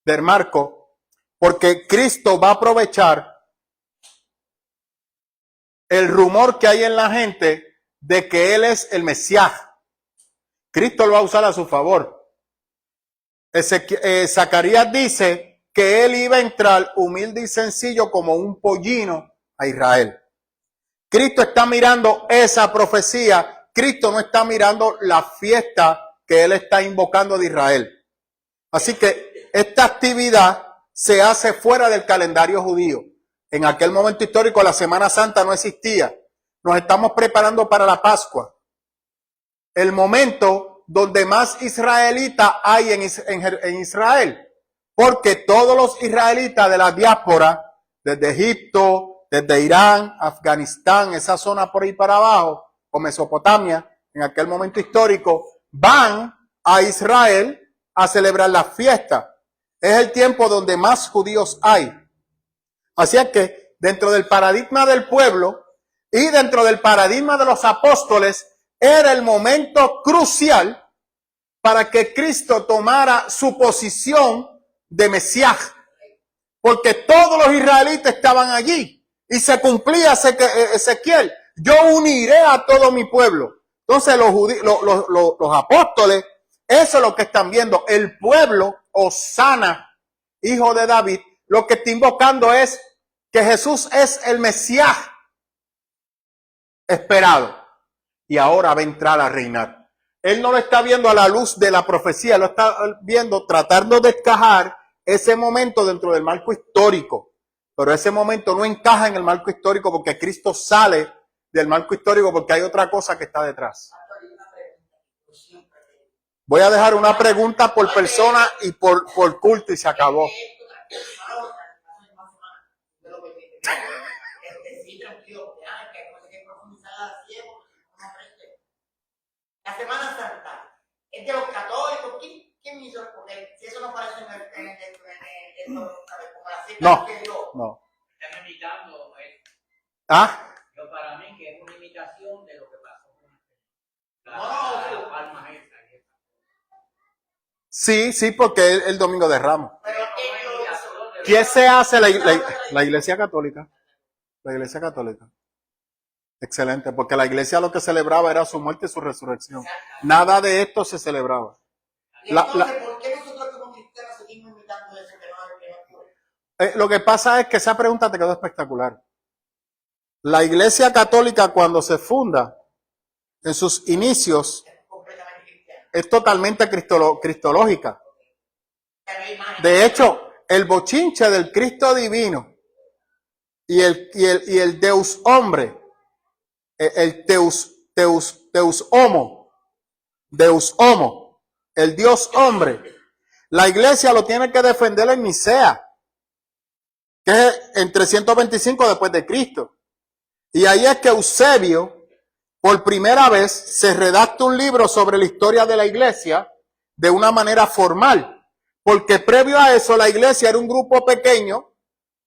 Speaker 1: del marco porque Cristo va a aprovechar el rumor que hay en la gente de que Él es el Mesías. Cristo lo va a usar a su favor. Zacarías dice que Él iba a entrar humilde y sencillo como un pollino a Israel. Cristo está mirando esa profecía. Cristo no está mirando la fiesta que Él está invocando de Israel. Así que esta actividad se hace fuera del calendario judío. En aquel momento histórico la Semana Santa no existía. Nos estamos preparando para la Pascua. El momento donde más israelitas hay en Israel porque todos los israelitas de la diáspora, desde Egipto, desde Irán, Afganistán, esa zona por ahí para abajo, o Mesopotamia, en aquel momento histórico, van a Israel a celebrar la fiesta. Es el tiempo donde más judíos hay. Así es que dentro del paradigma del pueblo y dentro del paradigma de los apóstoles, era el momento crucial para que Cristo tomara su posición de Mesías. Porque todos los israelitas estaban allí y se cumplía Ezequiel. Yo uniré a todo mi pueblo. Entonces los apóstoles, eso es lo que están viendo. El pueblo, Osana, hijo de David, lo que está invocando es que Jesús es el Mesías esperado. Y ahora va a entrar a reinar. Él no lo está viendo a la luz de la profecía, lo está viendo tratando de encajar ese momento dentro del marco histórico. Pero ese momento no encaja en el marco histórico porque Cristo sale del marco histórico porque hay otra cosa que está detrás. Voy a dejar una pregunta por persona y por culto y se acabó.
Speaker 2: La Semana Santa es de los católicos. ¿Quién hizo? Porque si eso no aparece en como la cita
Speaker 1: No,
Speaker 2: que dio.
Speaker 1: no.
Speaker 3: Están imitando.
Speaker 1: ¿Ah?
Speaker 3: Yo para mí que es una imitación de lo que pasó con
Speaker 2: No.
Speaker 3: la palma esa.
Speaker 1: Sí, porque es el Domingo de Ramos.
Speaker 2: Pero ¿quién lo hizo?
Speaker 1: ¿Qué se hace la Iglesia Católica? La Iglesia Católica. Excelente, porque la iglesia lo que celebraba era su muerte y su resurrección. Nada de esto se celebraba.
Speaker 2: Y entonces, ¿por qué nosotros como cristianos seguimos imitando eso que no?
Speaker 1: Lo que pasa es que esa pregunta te quedó espectacular. La Iglesia Católica, cuando se funda, en sus inicios, es totalmente cristológica. De hecho, el bochinche del Cristo divino y el Deus hombre, el Deus homo, el Dios hombre, la iglesia lo tiene que defender en Nicea, que es en 325 después de Cristo. Y ahí es que Eusebio, por primera vez, se redacta un libro sobre la historia de la iglesia de una manera formal, porque previo a eso la iglesia era un grupo pequeño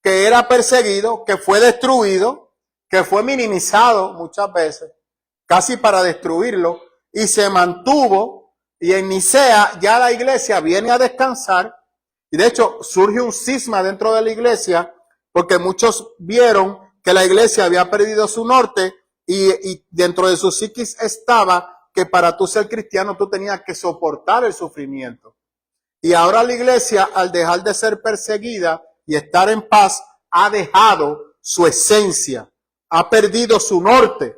Speaker 1: que era perseguido, que fue destruido, que fue minimizado muchas veces, casi para destruirlo, y se mantuvo, y en Nicea ya la iglesia viene a descansar, y de hecho surge un cisma dentro de la iglesia, porque muchos vieron que la iglesia había perdido su norte, y dentro de su psiquis estaba que para tú ser cristiano tú tenías que soportar el sufrimiento. Y ahora la iglesia, al dejar de ser perseguida y estar en paz, ha dejado su esencia. Ha perdido su norte,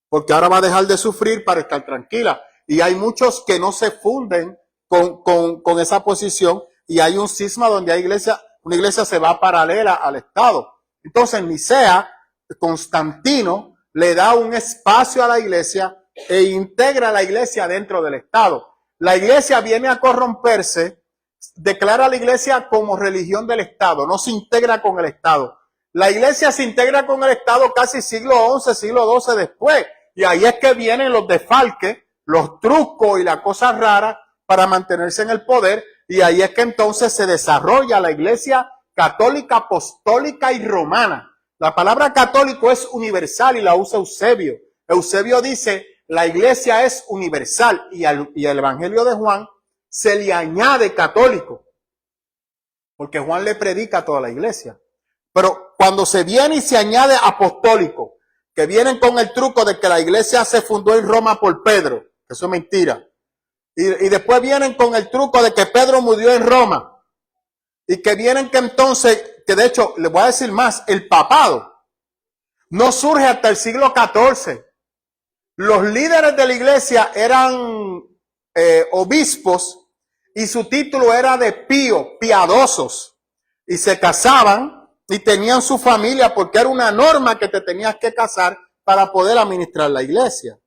Speaker 1: porque ahora va a dejar de sufrir para estar tranquila. Y hay muchos que no se funden con esa posición, y hay un cisma donde hay una iglesia se va paralela al Estado. Entonces en Nicea, Constantino le da un espacio a la iglesia e integra a la iglesia dentro del Estado. La iglesia viene a corromperse, declara a la iglesia como religión del Estado, no se integra con el Estado. La iglesia se integra con el Estado casi siglo XI, siglo XII después. Y ahí es que vienen los desfalques, los trucos y las cosas raras para mantenerse en el poder. Y ahí es que entonces se desarrolla la iglesia católica, apostólica y romana. La palabra católico es universal y la usa Eusebio. Eusebio dice, la iglesia es universal, y al Evangelio de Juan se le añade católico, porque Juan le predica a toda la iglesia. Pero cuando se viene y se añade apostólico, que vienen con el truco de que la iglesia se fundó en Roma por Pedro, eso es mentira. Y después vienen con el truco de que Pedro murió en Roma. Y que vienen que entonces, que de hecho, les voy a decir más, el papado no surge hasta el siglo XIV. Los líderes de la iglesia eran obispos y su título era de pío, piadosos. Y se casaban y tenían su familia porque era una norma que te tenías que casar para poder administrar la iglesia.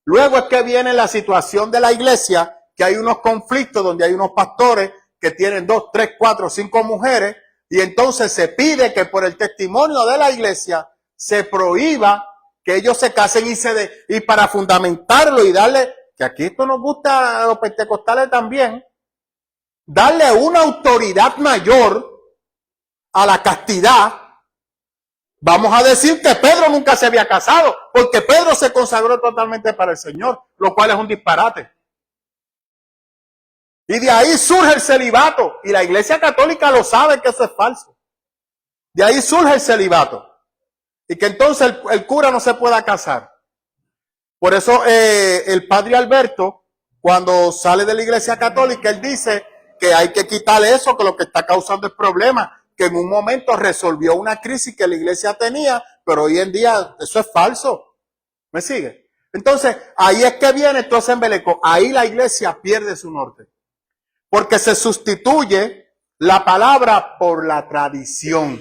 Speaker 1: Luego es que viene la situación de la iglesia, que hay unos conflictos donde hay unos pastores que tienen 2, 3, 4, 5 mujeres, y entonces se pide que por el testimonio de la iglesia se prohíba que ellos se casen y para fundamentarlo y darle, que aquí esto nos gusta a los pentecostales también, darle una autoridad mayor a la castidad. Vamos a decir que Pedro nunca se había casado, porque Pedro se consagró totalmente para el Señor, lo cual es un disparate. Y de ahí surge el celibato, y la Iglesia Católica lo sabe que eso es falso. De ahí surge el celibato, y que entonces el cura no se pueda casar. Por eso el padre Alberto, cuando sale de la Iglesia Católica, él dice que hay que quitarle eso, que lo que está causando es problema, que en un momento resolvió una crisis que la iglesia tenía, pero hoy en día eso es falso. ¿Me sigue? Entonces, ahí es que viene entonces embeleco. Ahí la iglesia pierde su norte. Porque se sustituye la palabra por la tradición.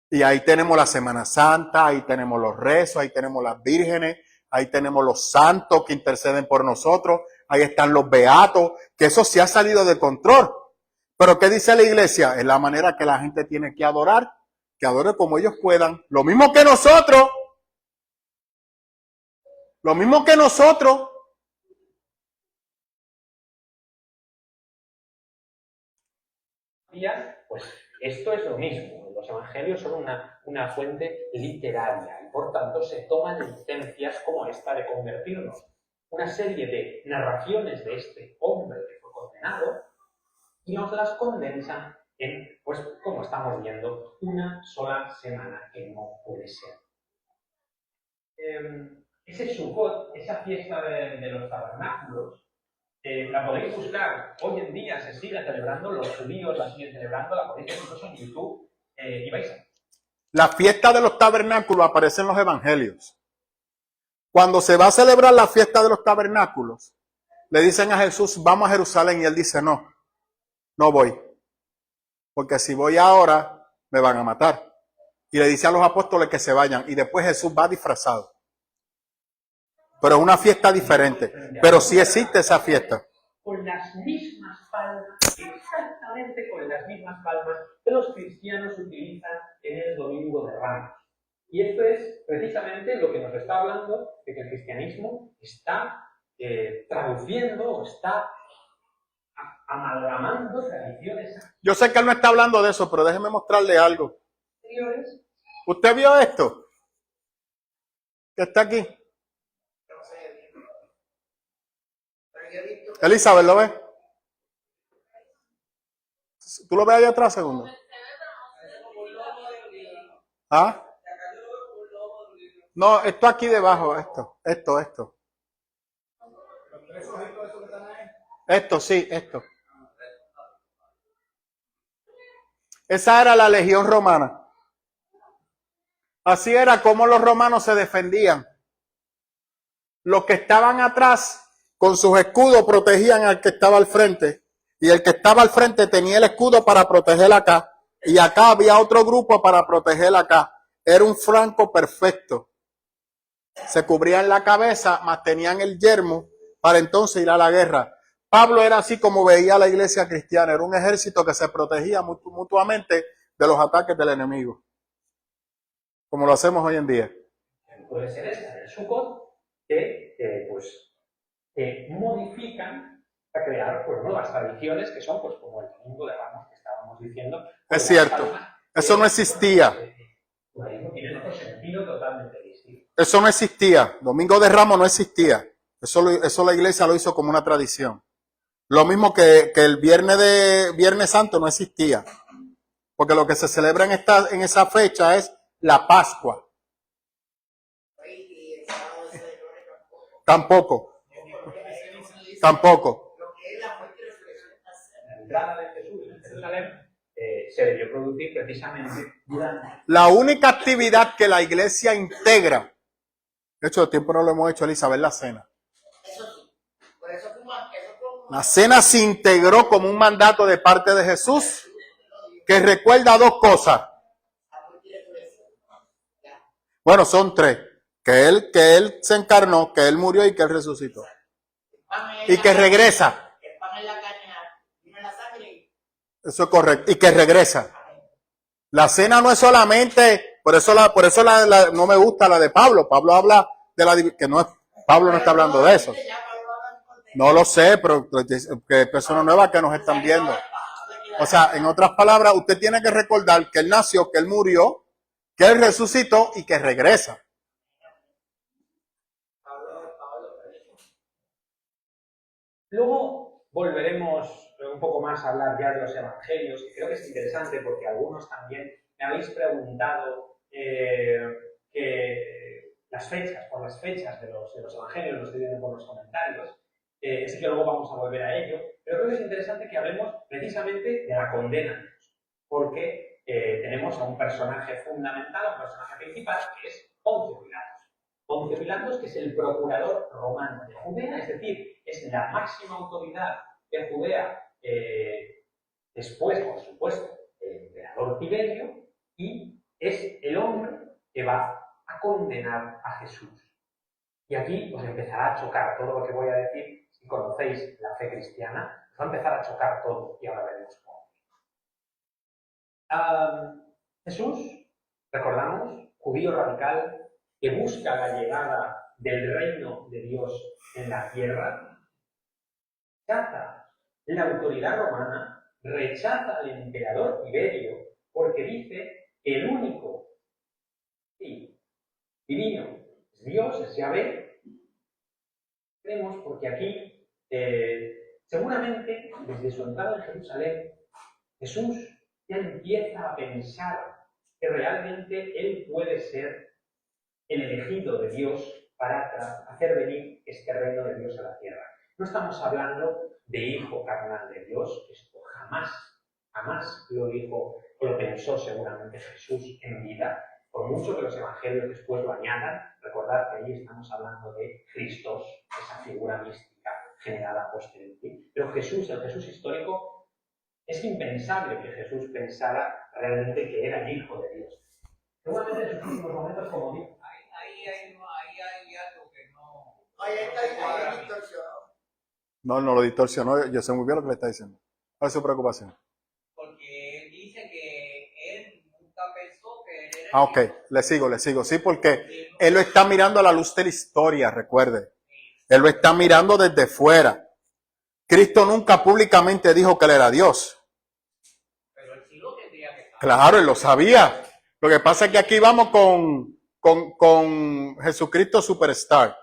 Speaker 1: Y ahí tenemos la Semana Santa, ahí tenemos los rezos, ahí tenemos las vírgenes, ahí tenemos los santos que interceden por nosotros, ahí están los beatos, que eso sí ha salido de control. Pero ¿qué dice la iglesia? Es la manera que la gente tiene que adorar, que adore como ellos puedan. Lo mismo que nosotros. Lo mismo que nosotros.
Speaker 6: Pues esto es lo mismo. Los evangelios son una fuente literaria y por tanto se toman licencias como esta de convertirnos una serie de narraciones de este hombre que fue condenado y nos las condensa en, pues como estamos viendo, una sola semana, que no puede ser. Ese Sukkot, esa fiesta de los tabernáculos, la podéis buscar. Hoy en día se sigue celebrando, los judíos la siguen celebrando, la podéis ver incluso en YouTube y vais a...
Speaker 1: La fiesta de los tabernáculos aparece en los evangelios. Cuando se va a celebrar la fiesta de los tabernáculos, le dicen a Jesús, vamos a Jerusalén, y él dice, no voy, porque si voy ahora, me van a matar. Y le dice a los apóstoles que se vayan, y después Jesús va disfrazado. Pero es una fiesta diferente, pero sí existe esa fiesta.
Speaker 6: Con las mismas palmas, exactamente con las mismas palmas que los cristianos utilizan en el Domingo de Ramos. Y esto es precisamente lo que nos está hablando de que el cristianismo está traduciendo, está amalgamando tradiciones
Speaker 1: Yo sé que él no está hablando de eso, pero déjeme mostrarle algo.
Speaker 6: anteriores.
Speaker 1: ¿Usted vio esto? Que está aquí. Elizabeth, ¿lo ves? ¿Tú lo ves ahí atrás, segundo? ¿Ah? No, esto aquí debajo, esto. Esto, sí, esto. Esa era la legión romana. Así era como los romanos se defendían. Los que estaban atrás con sus escudos protegían al que estaba al frente. Y el que estaba al frente tenía el escudo para proteger acá. Y acá había otro grupo para proteger acá. Era un flanco perfecto. Se cubrían la cabeza, más tenían el yermo para entonces ir a la guerra. Pablo era así como veía la iglesia cristiana. Era un ejército que se protegía mutuamente de los ataques del enemigo. Como lo hacemos hoy en día.
Speaker 6: Puede ser esta, el Sukkot, que modifican para crear pues, nuevas tradiciones que son pues como el Domingo de Ramos que estábamos diciendo.
Speaker 1: Es cierto, eso no existía.
Speaker 6: Tiene otro sentido totalmente distinto.
Speaker 1: Eso no existía. Domingo de Ramos no existía. Eso la iglesia lo hizo como una tradición. Lo mismo que el Viernes Santo no existía. Porque lo que se celebra en esa fecha es la Pascua. Tampoco.
Speaker 6: La entrada de Jesús en Jerusalén se debió producir precisamente durante...
Speaker 1: La única actividad que la iglesia integra, de hecho, de tiempo no lo hemos hecho, Elizabeth, la cena. La cena se integró como un mandato de parte de Jesús que recuerda dos cosas. Bueno, son tres. Que él se encarnó, que él murió y que él resucitó. Y que regresa. Eso es correcto. Y que regresa. La cena no es solamente, por eso no me gusta la de Pablo. Pablo habla de que no es, Pablo no está hablando de eso. No lo sé, pero que personas nuevas que nos están viendo. O sea, en otras palabras, usted tiene que recordar que él nació, que él murió, que él resucitó y que regresa.
Speaker 6: Luego volveremos un poco más a hablar ya de los evangelios, y creo que es interesante porque algunos también me habéis preguntado que por las fechas de los evangelios, lo estoy viendo por los comentarios, así que luego vamos a volver a ello, pero creo que es interesante que hablemos precisamente de la condena, porque tenemos a un personaje fundamental, a un personaje principal, que es Poncio Pilatos. Poncio Pilatos, que es el procurador romano de Judea, es decir, es la máxima autoridad de Judea, después, por supuesto, el emperador Tiberio, y es el hombre que va a condenar a Jesús. Y aquí os empezará a chocar todo lo que voy a decir. Si conocéis la fe cristiana, os va a empezar a chocar todo y ahora veremos cómo. Jesús, recordamos, judío radical, que busca la llegada del reino de Dios en la tierra, rechaza la autoridad romana, rechaza al emperador Tiberio, porque dice que el único divino es Dios, es Yahvé. Creemos porque aquí, seguramente, desde su entrada en Jerusalén, Jesús ya empieza a pensar que realmente él puede ser el elegido de Dios para hacer venir este reino de Dios a la tierra. No estamos hablando de hijo carnal de Dios, esto jamás lo dijo o lo pensó seguramente Jesús en vida, por mucho que los evangelios después lo añadan. Recordad que ahí estamos hablando de Cristos, esa figura mística generada posteriormente. Pero Jesús, el Jesús histórico, es impensable que Jesús pensara realmente que era el hijo de Dios. Seguramente en sus últimos momentos, como dijo,
Speaker 3: Ahí hay algo que no.
Speaker 2: Ahí distorsionó.
Speaker 1: No lo distorsionó. Yo sé muy bien lo que le está diciendo. ¿Cuál es su preocupación?
Speaker 3: Porque él dice que él nunca pensó que él era.
Speaker 1: Ah, ok. Le sigo. Sí, porque él lo está mirando a la luz de la historia, recuerde. Él lo está mirando desde fuera. Cristo nunca públicamente dijo que él era Dios.
Speaker 3: Pero él sí lo tendría que saber.
Speaker 1: Claro, él lo sabía. Lo que pasa es que aquí vamos con Jesucristo Superstar.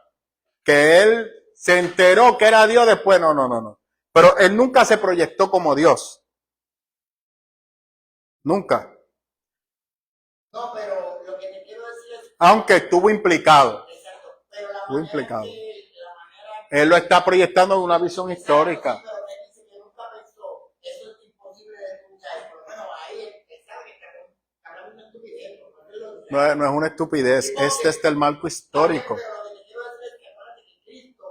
Speaker 1: Que él se enteró que era Dios después. No. Pero él nunca se proyectó como Dios. Nunca.
Speaker 2: No, pero lo que te quiero decir es.
Speaker 1: Aunque estuvo implicado.
Speaker 2: Exacto. Pero la
Speaker 1: Estuvo
Speaker 2: manera
Speaker 1: implicado.
Speaker 2: que
Speaker 1: Él lo está proyectando en una visión histórica.
Speaker 2: Sí, pero él dice que nunca pensó. Eso es imposible de escuchar. Pero bueno, ahí él sabe que está hablando una estupidez.
Speaker 1: No es una estupidez. Este es el marco histórico.
Speaker 2: Pero lo que te quiero decir es que acuérdate que Cristo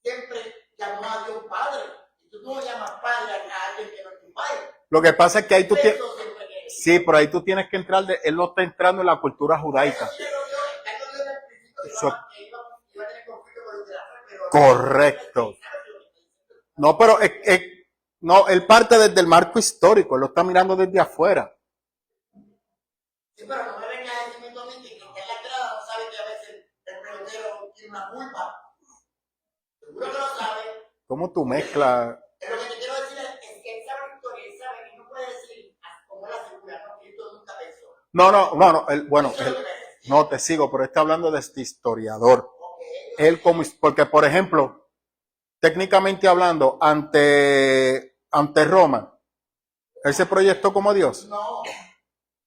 Speaker 2: siempre llamó a Dios Padre. Y tú no llamas Padre a alguien que no es tu Padre.
Speaker 1: Lo que pasa es que ahí tú tienes...
Speaker 2: Eso siempre que...
Speaker 1: Sí, pero ahí tú tienes que entrar, él no está entrando en la cultura judaica. Eso- Correcto. No, pero no, él parte desde el marco histórico, él lo está mirando desde afuera.
Speaker 2: Sí, pero no me vengas a decirme tú a mí que el que está en la entrada no sabe que a veces el pelotero tiene una culpa. Seguro que lo sabe.
Speaker 1: ¿Cómo tú mezclas?
Speaker 2: Pero lo que te quiero decir es que él sabe la historia, él sabe que no puede decir como él asegura, no, Cristo nunca pensó.
Speaker 1: No, te sigo, pero está hablando de este historiador. Él porque, por ejemplo, técnicamente hablando, ante Roma, él se proyectó como Dios.
Speaker 2: No,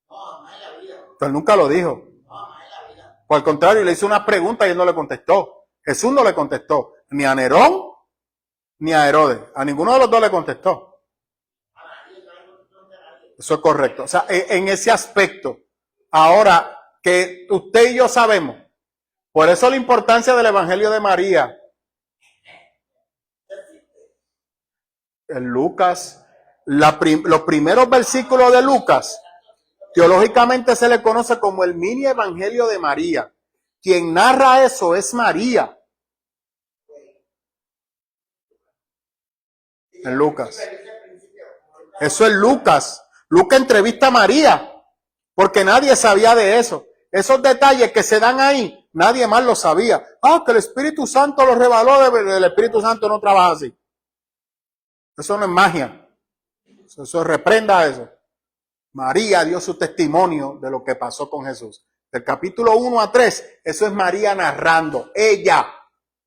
Speaker 2: jamás en la vida.
Speaker 1: Entonces nunca lo dijo.
Speaker 2: No, jamás en la vida.
Speaker 1: Por el contrario, le hizo una pregunta y él no le contestó. Jesús no le contestó, ni a Nerón, ni a Herodes. A ninguno de los dos le contestó. Eso es correcto. O sea, en ese aspecto, ahora que usted y yo sabemos, por eso la importancia del Evangelio de María. En Lucas, los primeros versículos de Lucas, teológicamente se le conoce como el mini Evangelio de María. Quien narra eso es María. En Lucas. Eso es Lucas. Lucas entrevista a María, porque nadie sabía de eso. Esos detalles que se dan ahí, nadie más lo sabía. Que el Espíritu Santo lo reveló, el Espíritu Santo no trabaja así. Eso no es magia. Eso reprenda eso. María dio su testimonio de lo que pasó con Jesús. Del capítulo 1 a 3, eso es María narrando. Ella.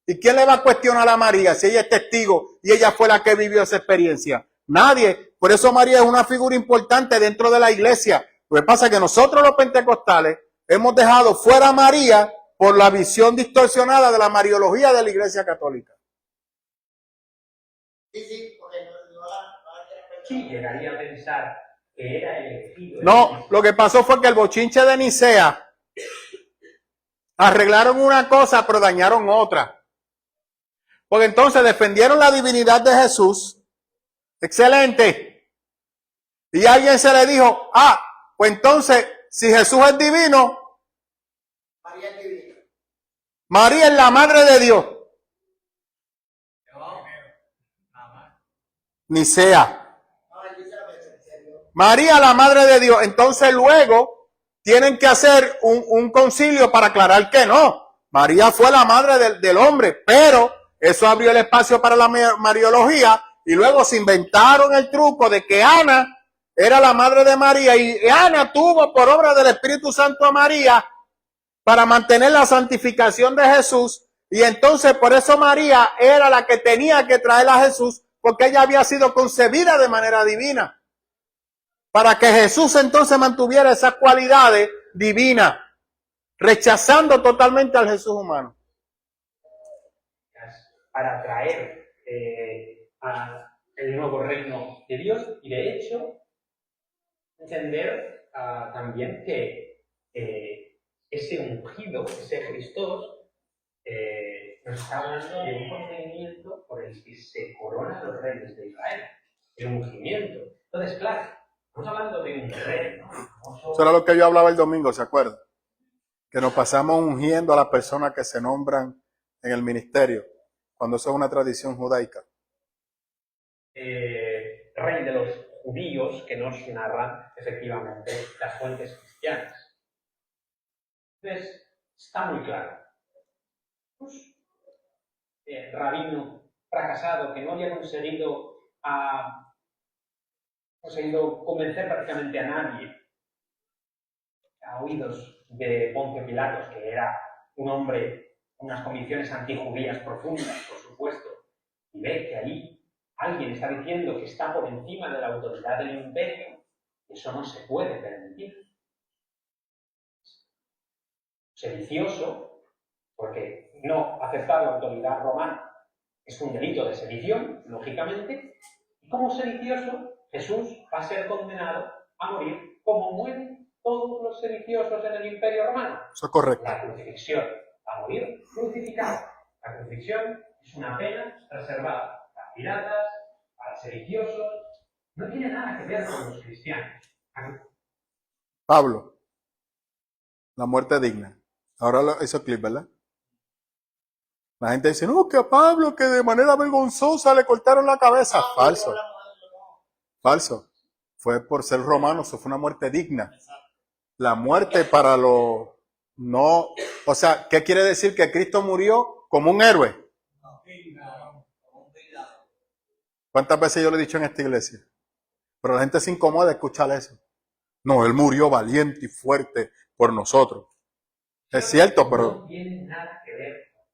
Speaker 1: ¿Y quién le va a cuestionar a María si ella es testigo y ella fue la que vivió esa experiencia? Nadie. Por eso María es una figura importante dentro de la iglesia. Lo que pasa es que nosotros los pentecostales hemos dejado fuera a María por la visión distorsionada de la mariología de la iglesia católica.
Speaker 2: Sí, porque
Speaker 6: Sí, llegaría a pensar que era elegido.
Speaker 1: No, lo que pasó fue que el bochinche de Nicea arreglaron una cosa, pero dañaron otra. Porque entonces defendieron la divinidad de Jesús. Excelente. Y a alguien se le dijo, pues entonces, si Jesús es divino,
Speaker 2: María es divina.
Speaker 1: María es la madre de Dios. Nicea. María, la madre de Dios. Entonces luego tienen que hacer un concilio para aclarar que no. María fue la madre del hombre, pero eso abrió el espacio para la mariología y luego se inventaron el truco de que Ana era la madre de María y Ana tuvo por obra del Espíritu Santo a María para mantener la santificación de Jesús y entonces por eso María era la que tenía que traer a Jesús porque ella había sido concebida de manera divina. Para que Jesús entonces mantuviera esas cualidades divinas, rechazando totalmente al Jesús humano.
Speaker 6: Para traer el nuevo reino de Dios y de hecho entender también que ese ungido, ese Cristos, nos está hablando de un procedimiento por el que se coronan los reyes de Israel, el ungimiento. Entonces, claro, estamos hablando de un rey, ¿no?
Speaker 1: Eso era lo que yo hablaba el domingo, ¿se acuerdan? Que nos pasamos ungiendo a las personas que se nombran en el ministerio, cuando eso es una tradición judaica.
Speaker 6: Rey de los judíos que nos narran efectivamente las fuentes cristianas. Entonces, está muy claro. Rabino fracasado que no había conseguido convencer prácticamente a nadie, a oídos de Poncio Pilatos, que era un hombre con unas convicciones antijudías profundas, por supuesto, y ve que ahí alguien está diciendo que está por encima de la autoridad del imperio, eso no se puede permitir. Sedicioso, porque no aceptar la autoridad romana es un delito de sedición, lógicamente, y como sedicioso, Jesús va a ser condenado a morir como mueren todos los sediciosos en el Imperio Romano.
Speaker 1: Eso es correcto.
Speaker 6: La crucifixión, va a morir crucificado. La crucifixión es una pena reservada para piratas, para sediciosos, no tiene nada que ver con los cristianos.
Speaker 1: Pablo, la muerte digna. Ahora hizo clip, ¿verdad? La gente dice, no, que a Pablo, que de manera vergonzosa le cortaron la cabeza. Falso. Falso. Fue por ser romano, eso fue una muerte digna. La muerte para los no... O sea, ¿qué quiere decir? Que Cristo murió como un héroe. ¿Cuántas veces yo lo he dicho en esta iglesia? Pero la gente se incomoda de escuchar eso. No, él murió valiente y fuerte por nosotros. Es cierto, pero...
Speaker 6: No tiene nada que ver con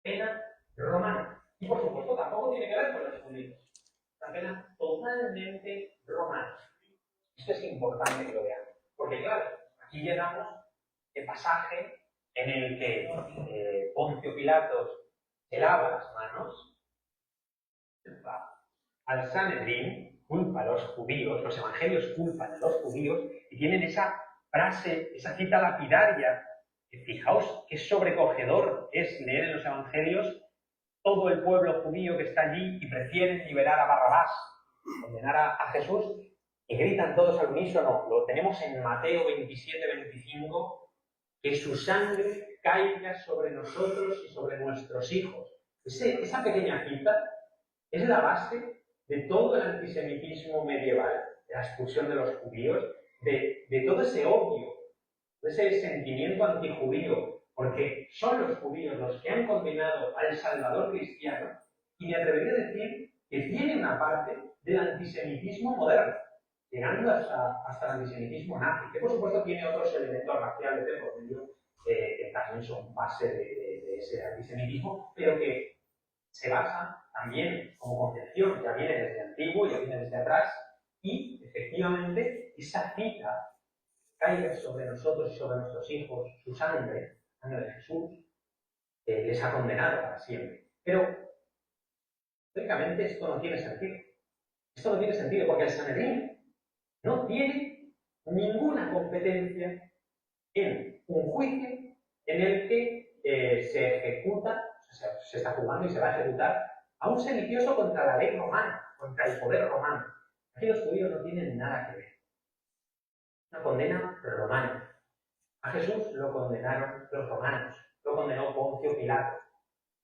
Speaker 6: pena romana. Y por supuesto tampoco tiene que ver con los judíos. Una pena totalmente romana. Esto es importante que lo veamos. Porque claro, aquí llegamos de pasaje en el que Poncio Pilatos se lava las manos, va al Sanedrín, culpa a los judíos, los evangelios culpan a los judíos y tienen esa frase, esa cita lapidaria, que fijaos qué sobrecogedor es leer en los evangelios todo el pueblo judío que está allí y prefieren liberar a Barrabás, condenar a Jesús, y gritan todos al unísono. Lo tenemos en Mateo 27-25, que su sangre caiga sobre nosotros y sobre nuestros hijos. Esa pequeña cita es la base de todo el antisemitismo medieval, de la expulsión de los judíos, de todo ese odio, de ese sentimiento antijudío, porque son los judíos los que han condenado al Salvador cristiano, y me atrevería a decir que tiene una parte del antisemitismo moderno, llegando hasta el antisemitismo nazi, que por supuesto tiene otros elementos raciales de por medio que también son base de ese antisemitismo, pero que se basa también como concepción, ya viene desde antiguo, ya viene desde atrás, y efectivamente esa cita caiga sobre nosotros y sobre nuestros hijos, su sangre, sangre de Jesús, les ha condenado para siempre. Pero, lógicamente, esto no tiene sentido. Esto no tiene sentido porque el Sanedrín no tiene ninguna competencia en un juicio en el que se ejecuta, o sea, se está jugando y se va a ejecutar a un sedicioso contra la ley romana, contra el poder romano. Aquí los judíos no tienen nada que ver. Una condena romana. A Jesús lo condenaron los romanos, lo condenó Poncio Pilato.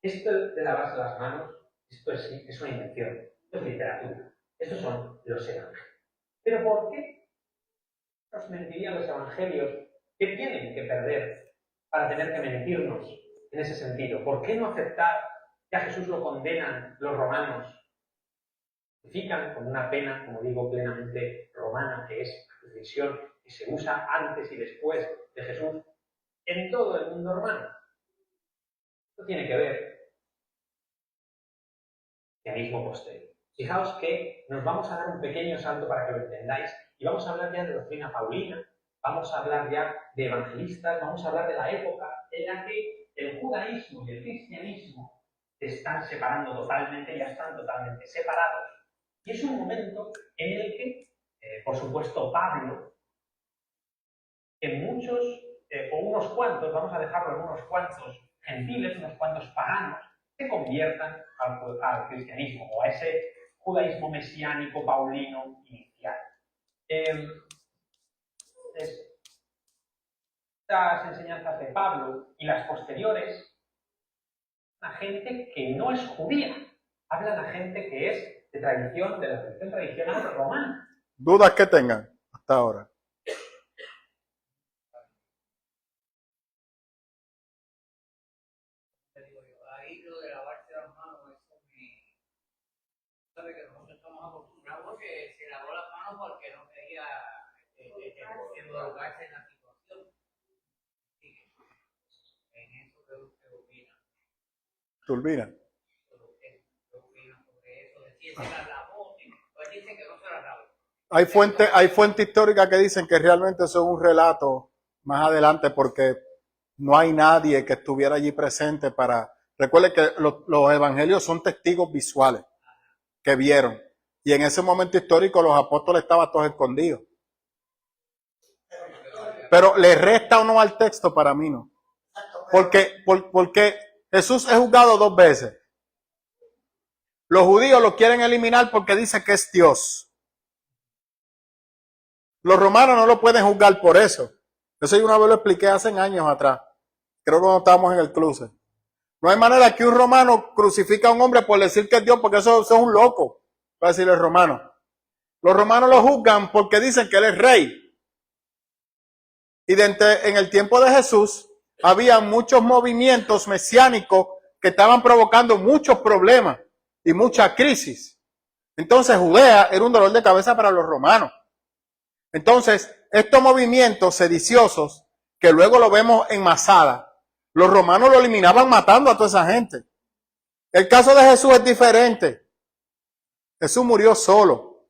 Speaker 6: Esto de lavarse las manos, esto es una invención, esto es literatura. Estos son los evangelios. ¿Pero por qué nos mentirían los evangelios? ¿Qué tienen que perder para tener que mentirnos en ese sentido? ¿Por qué no aceptar que a Jesús lo condenan los romanos? Justifican con una pena, como digo, plenamente romana, que es la crucifixión, que se usa antes y después de Jesús en todo el mundo romano. Esto tiene que ver con el cristianismo posterior. Fijaos que nos vamos a dar un pequeño salto para que lo entendáis y vamos a hablar ya de doctrina paulina, vamos a hablar ya de evangelistas, vamos a hablar de la época en la que el judaísmo y el cristianismo se están separando totalmente, ya están totalmente separados. Y es un momento en el que, por supuesto, Pablo, en muchos, o unos cuantos, vamos a dejarlo en unos cuantos gentiles, unos cuantos paganos, se conviertan al cristianismo o a ese judaísmo mesiánico paulino inicial. Estas enseñanzas de Pablo y las posteriores, a gente que no es judía, hablan a gente que es de tradición, de la tradición tradicional romana.
Speaker 1: ¿Dudas que tengan hasta ahora?
Speaker 3: Ahí lo de lavarse las manos, eso me... Sabe que nosotros estamos acostumbrados porque se lavó las manos porque no quería involucrarse en la situación. Sí, en eso que usted opina.
Speaker 1: Turbina.
Speaker 3: ¿Qué opina sobre eso? De si se la lavó, pues dicen que no se la lavó.
Speaker 1: Hay fuentes históricas que dicen que realmente eso es un relato más adelante porque no hay nadie que estuviera allí presente para... Recuerde que los evangelios son testigos visuales que vieron. Y en ese momento histórico los apóstoles estaban todos escondidos. Pero ¿le resta o no al texto? Para mí no. Porque Jesús es juzgado 2 veces. Los judíos lo quieren eliminar porque dice que es Dios. Los romanos no lo pueden juzgar por eso. Eso yo una vez lo expliqué hace años atrás. Creo que cuando estábamos en el cruce. No hay manera que un romano crucifique a un hombre por decir que es Dios, porque eso es un loco, va a decir el romano. Los romanos lo juzgan porque dicen que él es rey. Y en el tiempo de Jesús había muchos movimientos mesiánicos que estaban provocando muchos problemas y mucha crisis. Entonces Judea era un dolor de cabeza para los romanos. Entonces, estos movimientos sediciosos, que luego lo vemos en Masada, los romanos lo eliminaban matando a toda esa gente. El caso de Jesús es diferente. Jesús murió solo.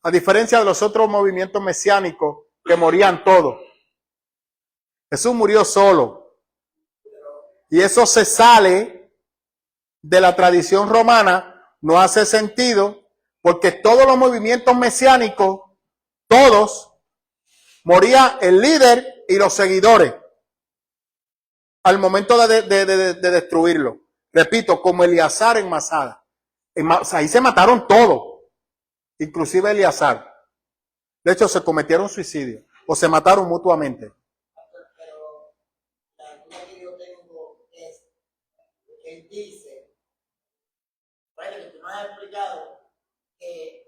Speaker 1: A diferencia de los otros movimientos mesiánicos que morían todos. Jesús murió solo. Y eso se sale de la tradición romana, no hace sentido, porque todos los movimientos mesiánicos, todos, moría el líder y los seguidores al momento de destruirlo. Repito, como Eleazar en Masada. Ahí se mataron todos, inclusive Eleazar. De hecho, se cometieron suicidio o se mataron mutuamente.
Speaker 2: Pero la duda que yo tengo es, él dice, bueno, ha explicado que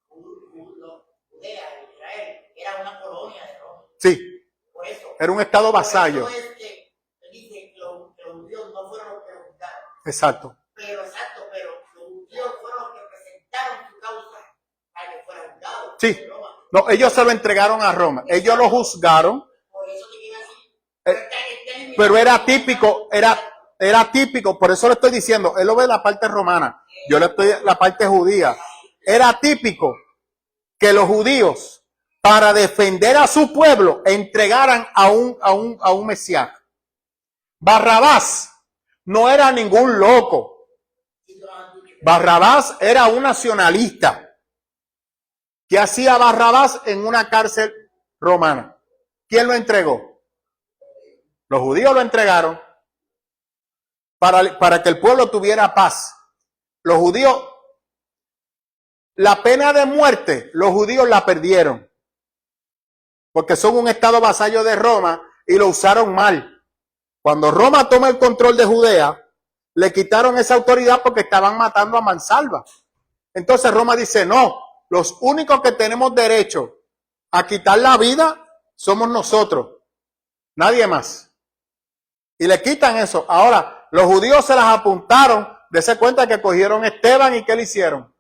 Speaker 2: Judea, Israel, era una colonia de Roma.
Speaker 1: Sí,
Speaker 2: Por eso.
Speaker 1: era un estado vasallo.
Speaker 2: Por eso es que él dice que los judíos no fueron los que lo juzgaron.
Speaker 1: Exacto.
Speaker 2: Pero los judíos fueron los que presentaron su causa para que fuera juzgado.
Speaker 1: Sí. No, ellos se lo entregaron a Roma. Ellos lo juzgaron.
Speaker 2: Por eso te quiero decir.
Speaker 1: Pero era típico, por eso le estoy diciendo, él lo ve la parte romana, yo le estoy la parte judía. Era típico que los judíos, para defender a su pueblo, entregaran a un Mesías. Barrabás no era ningún loco. Barrabás era un nacionalista. ¿Qué hacía Barrabás en una cárcel romana? ¿Quién lo entregó? Los judíos lo entregaron para que el pueblo tuviera paz. Los judíos, la pena de muerte, los judíos la perdieron. Porque son un estado vasallo de Roma y lo usaron mal. Cuando Roma toma el control de Judea, le quitaron esa autoridad porque estaban matando a mansalva. Entonces Roma dice, no, los únicos que tenemos derecho a quitar la vida somos nosotros, nadie más. Y le quitan eso. Ahora, los judíos se las apuntaron, dése cuenta que cogieron a Esteban y ¿qué le hicieron?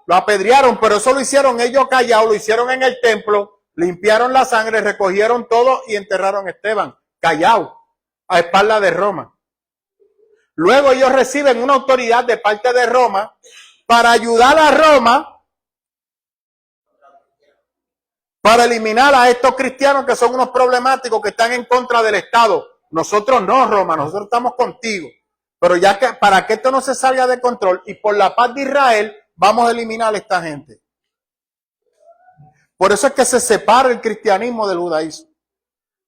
Speaker 1: Lo apedrearon, pero eso lo hicieron ellos callados, lo hicieron en el templo, limpiaron la sangre, recogieron todo y enterraron a Esteban, callado, a espaldas de Roma. Luego ellos reciben una autoridad de parte de Roma para ayudar a Roma para eliminar a estos cristianos que son unos problemáticos que están en contra del Estado. Nosotros no, Roma, nosotros estamos contigo. Pero ya que para que esto no se salga de control y por la paz de Israel, vamos a eliminar a esta gente. Por eso es que se separa el cristianismo del judaísmo.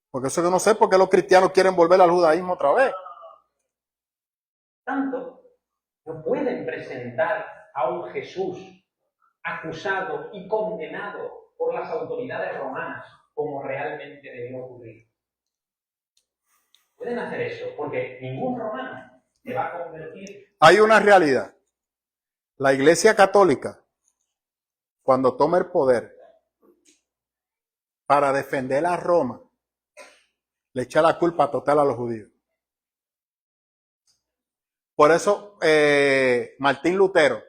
Speaker 1: Porque eso yo no sé por qué los cristianos quieren volver al judaísmo otra vez.
Speaker 6: Tanto, no pueden presentar a un Jesús acusado y condenado por las autoridades romanas como realmente debió ocurrir. Pueden hacer eso, porque ningún romano se va a convertir.
Speaker 1: Hay una realidad. La Iglesia Católica, cuando toma el poder para defender a Roma, le echa la culpa total a los judíos. Por eso Martín Lutero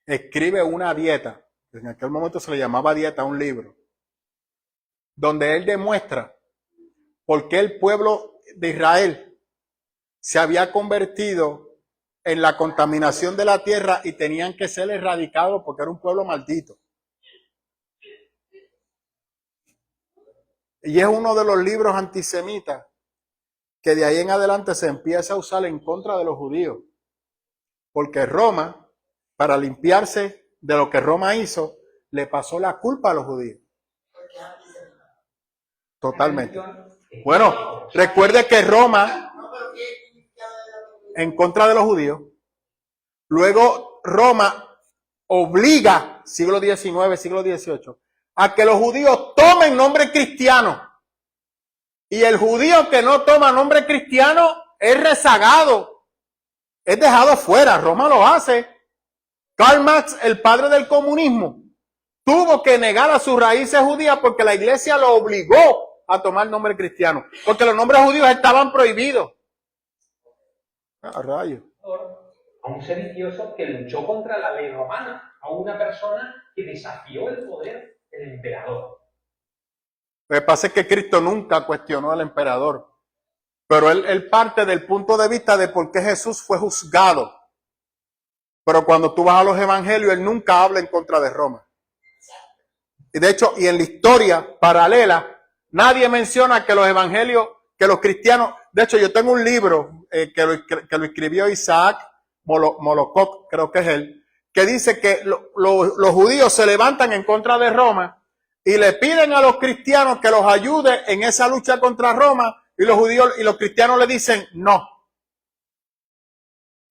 Speaker 1: escribe una dieta, en aquel momento se le llamaba dieta, un libro, donde él demuestra por qué el pueblo de Israel se había convertido en la contaminación de la tierra y tenían que ser erradicados porque era un pueblo maldito. Y es uno de los libros antisemitas que de ahí en adelante se empieza a usar en contra de los judíos. Porque Roma, para limpiarse de lo que Roma hizo, le pasó la culpa a los judíos. Totalmente. Bueno, recuerde que Roma, en contra de los judíos, luego Roma obliga, siglo XIX, siglo XVIII, a que los judíos tomen nombre cristiano. Y el judío que no toma nombre cristiano es rezagado, es dejado fuera. Roma lo hace. Karl Marx, el padre del comunismo, tuvo que negar a sus raíces judías porque la iglesia lo obligó a tomar nombre cristiano, porque los nombres judíos estaban prohibidos. A rayos.
Speaker 6: A un sedicioso que luchó contra la ley romana, a una persona que desafió el poder del emperador.
Speaker 1: Lo que pasa es que Cristo nunca cuestionó al emperador, pero él parte del punto de vista de por qué Jesús fue juzgado. Pero cuando tú vas a los evangelios, él nunca habla en contra de Roma. Y de hecho, y en la historia paralela, nadie menciona que los evangelios, que los cristianos, de hecho yo tengo un libro que lo escribió Isaac Molokov, creo que es él, que dice que los judíos se levantan en contra de Roma y le piden a los cristianos que los ayude en esa lucha contra Roma, y los judíos y los cristianos le dicen no.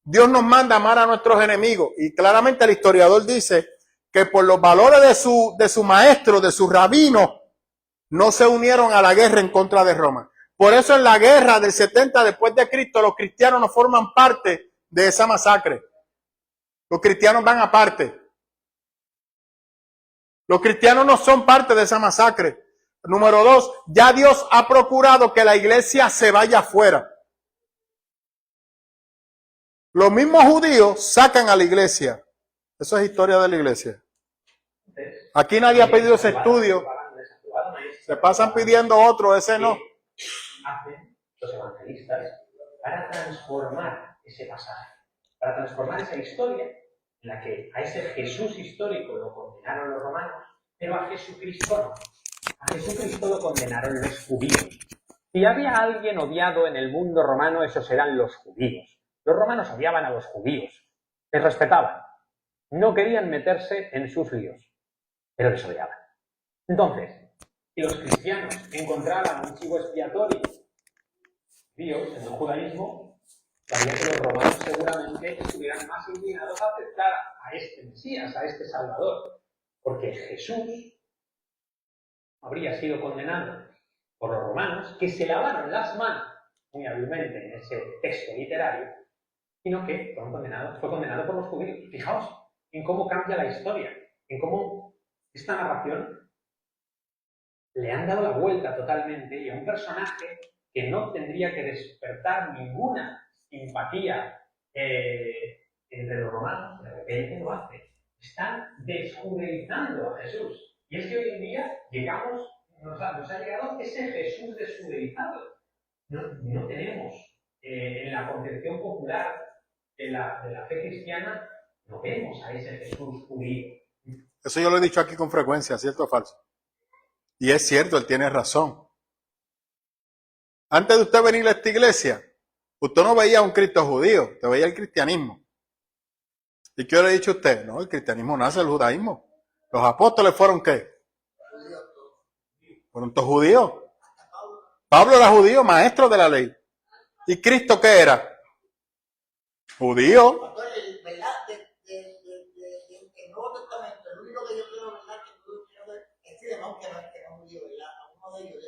Speaker 1: Dios nos manda a amar a nuestros enemigos, y claramente el historiador dice que por los valores de su maestro, de su rabino, no se unieron a la guerra en contra de Roma. Por eso en la guerra del 70 después de Cristo, los cristianos no forman parte de esa masacre. Los cristianos van aparte. Los cristianos no son parte de esa masacre. Número 2, ya Dios ha procurado que la iglesia se vaya afuera. Los mismos judíos sacan a la iglesia. Eso es historia de la iglesia. Aquí nadie ha pedido ese estudio. Se pasan pidiendo otro, ese no.
Speaker 6: Hacen los evangelistas para transformar ese pasaje, para transformar esa historia en la que a ese Jesús histórico lo condenaron los romanos, pero a Jesucristo no. A Jesucristo lo condenaron los judíos. Si había alguien odiado en el mundo romano, esos eran los judíos. Los romanos odiaban a los judíos, les respetaban, no querían meterse en sus líos, pero les odiaban. Entonces, si los cristianos encontraban un chivo expiatorio, Dios, en el judaísmo, sabía que los romanos seguramente estuvieran más inclinados a aceptar a este Mesías, a este Salvador, porque Jesús habría sido condenado por los romanos, que se lavaron las manos muy hábilmente en ese texto literario, sino que fue condenado por los judíos. Fijaos en cómo cambia la historia, en cómo esta narración le han dado la vuelta totalmente, y a un personaje que no tendría que despertar ninguna simpatía entre los romanos, de repente lo hace. Están desjudaizando a Jesús. Y es que hoy en día nos ha llegado ese Jesús desjudaizado. No tenemos en la concepción popular de la fe cristiana, no vemos a ese Jesús judío.
Speaker 1: Eso yo lo he dicho aquí con frecuencia, ¿cierto o falso? Y es cierto, él tiene razón. Antes de usted venir a esta iglesia, usted no veía a un Cristo judío, usted veía el cristianismo. ¿Y qué le he dicho a usted? No, el cristianismo nace del judaísmo. ¿Los apóstoles fueron qué? Fueron todos judíos. Pablo era judío, maestro de la ley. ¿Y Cristo qué era? Judío.
Speaker 2: Pastor, ¿verdad? Del Nuevo Testamento, el único que yo creo, ¿verdad? Que tú quiero ver es Filemón, que no es judío, ¿verdad? A uno de ellos,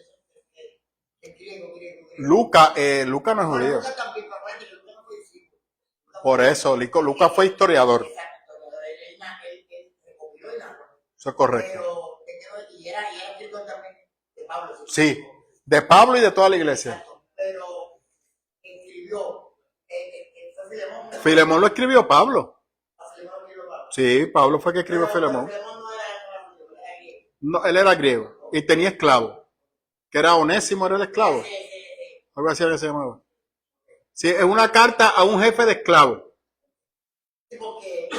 Speaker 2: que es griego.
Speaker 1: Lucas no es judío.
Speaker 2: Lucas también, papá, que Lucas no fue discípulo.
Speaker 1: Por eso, Lucas fue historiador.
Speaker 2: Exacto, él recopiló y narró.
Speaker 1: Eso es correcto.
Speaker 2: Pero, y era escritor también de Pablo.
Speaker 1: Sí, de Pablo y de toda la iglesia.
Speaker 2: Exacto, pero escribió,
Speaker 1: Filemón lo escribió Pablo.
Speaker 2: Filemón lo escribió Pablo.
Speaker 1: Sí, Pablo fue el que escribió Filemón.
Speaker 2: Filemón no era griego.
Speaker 1: No, él era griego y tenía esclavo. Que era Onésimo, era el esclavo. Algo así que se llamaba. Sí, es una carta a un jefe de esclavos.
Speaker 2: Sí, porque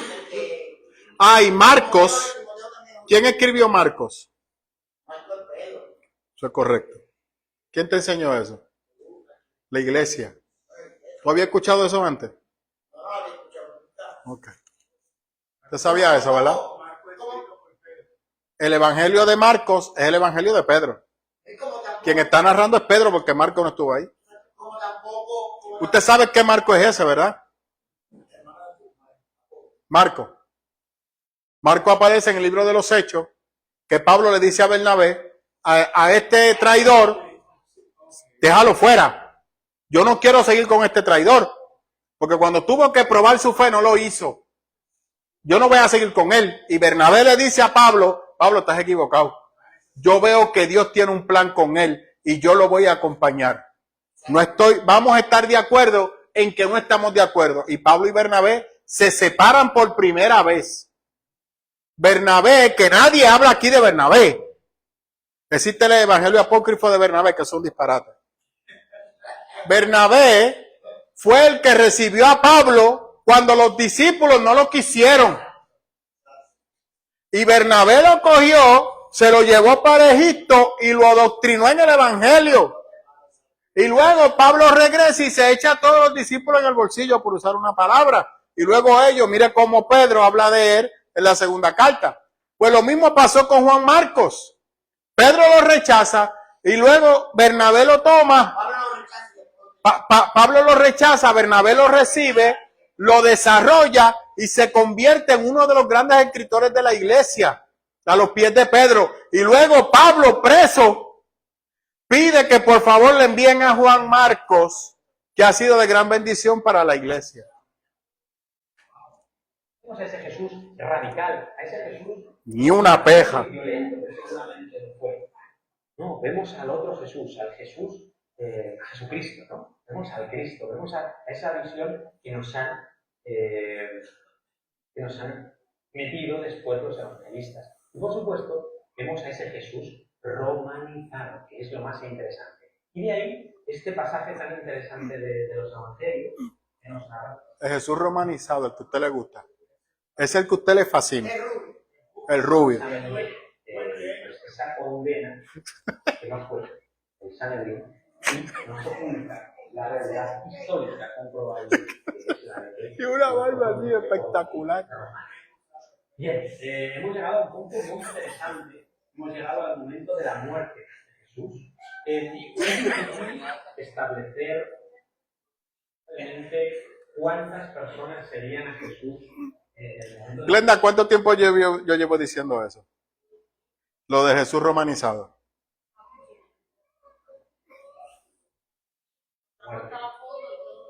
Speaker 1: y Marcos. ¿Quién escribió Marcos?
Speaker 2: Marcos Pedro.
Speaker 1: Eso es correcto. ¿Quién te enseñó eso? La iglesia. ¿Tú habías escuchado eso antes?
Speaker 2: No había escuchado nunca.
Speaker 1: Ok. Usted sabía eso, ¿verdad? El evangelio de Marcos es el evangelio de Pedro.
Speaker 2: Es como tampoco,
Speaker 1: Quien está narrando es Pedro porque Marcos no estuvo ahí.
Speaker 2: como tampoco,
Speaker 1: Usted sabe qué Marco es ese, ¿verdad? Marco. Marco aparece en el libro de los Hechos, que Pablo le dice a Bernabé, a este traidor, déjalo fuera. Yo no quiero seguir con este traidor, porque cuando tuvo que probar su fe no lo hizo. Yo no voy a seguir con él. Y Bernabé le dice a Pablo, Pablo, estás equivocado. Yo veo que Dios tiene un plan con él y yo lo voy a acompañar. Vamos a estar de acuerdo en que no estamos de acuerdo. Y Pablo y Bernabé se separan por primera vez. Bernabé, que nadie habla aquí de Bernabé. Existe el evangelio apócrifo de Bernabé, que es un disparate. Bernabé fue el que recibió a Pablo cuando los discípulos no lo quisieron. Y Bernabé lo cogió, se lo llevó para Egipto y lo adoctrinó en el evangelio. Y luego Pablo regresa y se echa a todos los discípulos en el bolsillo, por usar una palabra. Y luego ellos, mire cómo Pedro habla de él en la segunda carta. Pues lo mismo pasó con Juan Marcos. Pedro lo rechaza y luego Bernabé lo toma. Pablo lo rechaza, Bernabé lo recibe, lo desarrolla y se convierte en uno de los grandes escritores de la iglesia, a los pies de Pedro. Y luego Pablo, preso, pide que por favor le envíen a Juan Marcos, que ha sido de gran bendición para la iglesia.
Speaker 6: Vemos a ese Jesús radical, a ese Jesús
Speaker 1: Ni una peja.
Speaker 6: violento, que seguramente lo fue. No, vemos al otro Jesús, al Jesús, a Jesucristo, ¿no? Vemos al Cristo, vemos a esa visión que nos han metido después los evangelistas. Y por supuesto, vemos a ese Jesús romanizado, que es lo más interesante. Y de ahí este pasaje tan interesante de los evangelios que nos narra.
Speaker 1: El Jesús romanizado, el que a usted le gusta. Es el que a usted le fascina. El rubio.
Speaker 6: Pues esa condena que nos fue el Sanedrín y nos oculta la realidad histórica comprobable que es la de
Speaker 1: Y una barba así espectacular.
Speaker 6: Bien, hemos llegado a un punto muy interesante. Hemos llegado al momento de la muerte de Jesús. Es difícil establecer realmente cuántas personas serían a Jesús en el momento de...
Speaker 1: Glenda, ¿cuánto tiempo yo llevo diciendo eso? Lo de Jesús romanizado.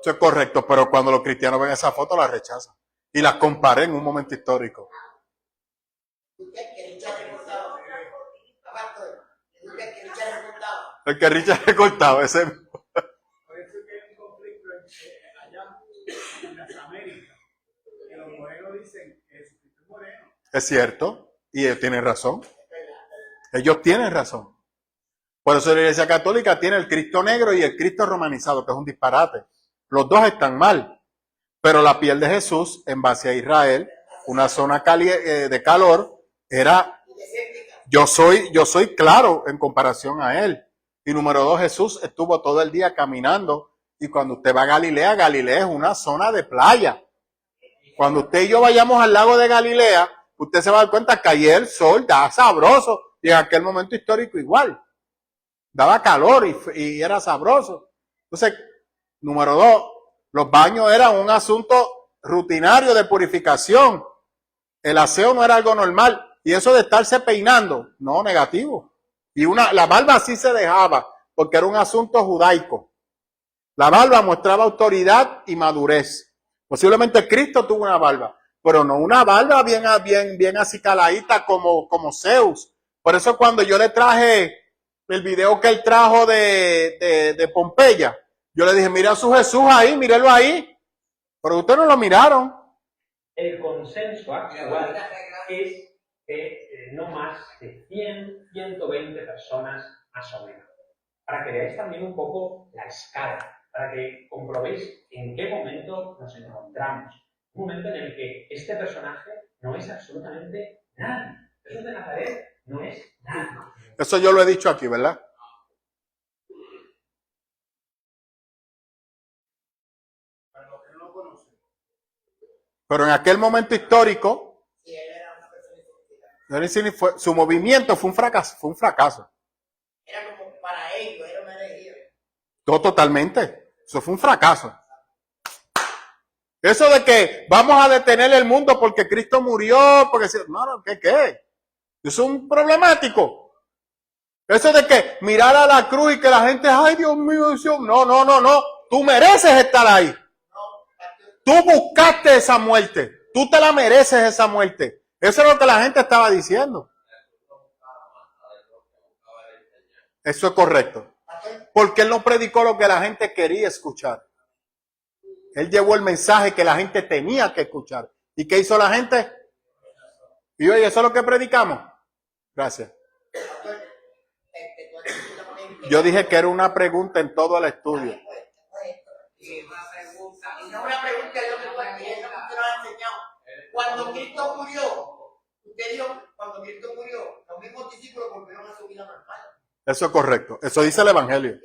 Speaker 1: Eso es correcto, pero cuando los cristianos ven esa foto la rechazan. Y las comparé en un momento histórico. El que Richard recortado, ese.
Speaker 5: Por eso es que hay un conflicto allá en las Américas. Que los morenos dicen que Jesucristo es moreno.
Speaker 1: Es cierto, y ellos tienen razón. Ellos tienen razón. Por eso la Iglesia Católica tiene el Cristo negro y el Cristo romanizado, que es un disparate. Los dos están mal, pero la piel de Jesús, en base a Israel, una zona de calor, era, yo soy claro en comparación a él. Y número 2, Jesús estuvo todo el día caminando, y cuando usted va a Galilea, Galilea es una zona de playa. Cuando usted y yo vayamos al lago de Galilea, usted se va a dar cuenta que ahí el sol da sabroso, y en aquel momento histórico igual. Daba calor y era sabroso. Entonces, número 2, los baños eran un asunto rutinario de purificación. El aseo no era algo normal. Y eso de estarse peinando, no, negativo. Y la barba sí se dejaba, porque era un asunto judaico. La barba mostraba autoridad y madurez. Posiblemente Cristo tuvo una barba, pero no una barba bien acicaladita como Zeus. Por eso cuando yo le traje el video que él trajo de Pompeya, yo le dije, mira a su Jesús ahí, mírelo ahí. Pero ustedes no lo miraron.
Speaker 6: El consenso actual es que no más de 100, 120 personas más o menos. Para que veáis también un poco la escala, para que comprobéis en qué momento nos encontramos. Un momento en el que este personaje no es absolutamente nadie. Jesús de Nazaret no es nadie.
Speaker 1: Eso yo lo he dicho aquí, ¿verdad?
Speaker 5: Para los que no lo conocen.
Speaker 1: Pero en aquel momento histórico, su movimiento fue un fracaso.
Speaker 2: Era como para ellos, era una herejía.
Speaker 1: Todo totalmente. Eso fue un fracaso. Eso de que vamos a detener el mundo porque Cristo murió, porque no, ¿qué? Eso es un problemático. Eso de que mirar a la cruz y que la gente, ay Dios mío, no. Tú mereces estar ahí. Tú buscaste esa muerte. Tú te la mereces esa muerte. Eso es lo que la gente estaba diciendo. Eso es correcto. Porque él no predicó lo que la gente quería escuchar. Él llevó el mensaje que la gente tenía que escuchar. ¿Y qué hizo la gente? Y oye, ¿eso es lo que predicamos? Gracias. Yo dije que era una pregunta en todo el estudio.
Speaker 3: Y una pregunta.
Speaker 2: Y no una pregunta, es lo que tú has enseñado. Cuando Cristo murió, usted dijo, cuando Cristo murió, los mismos discípulos volvieron a su vida normal.
Speaker 1: Eso es correcto. Eso dice el Evangelio.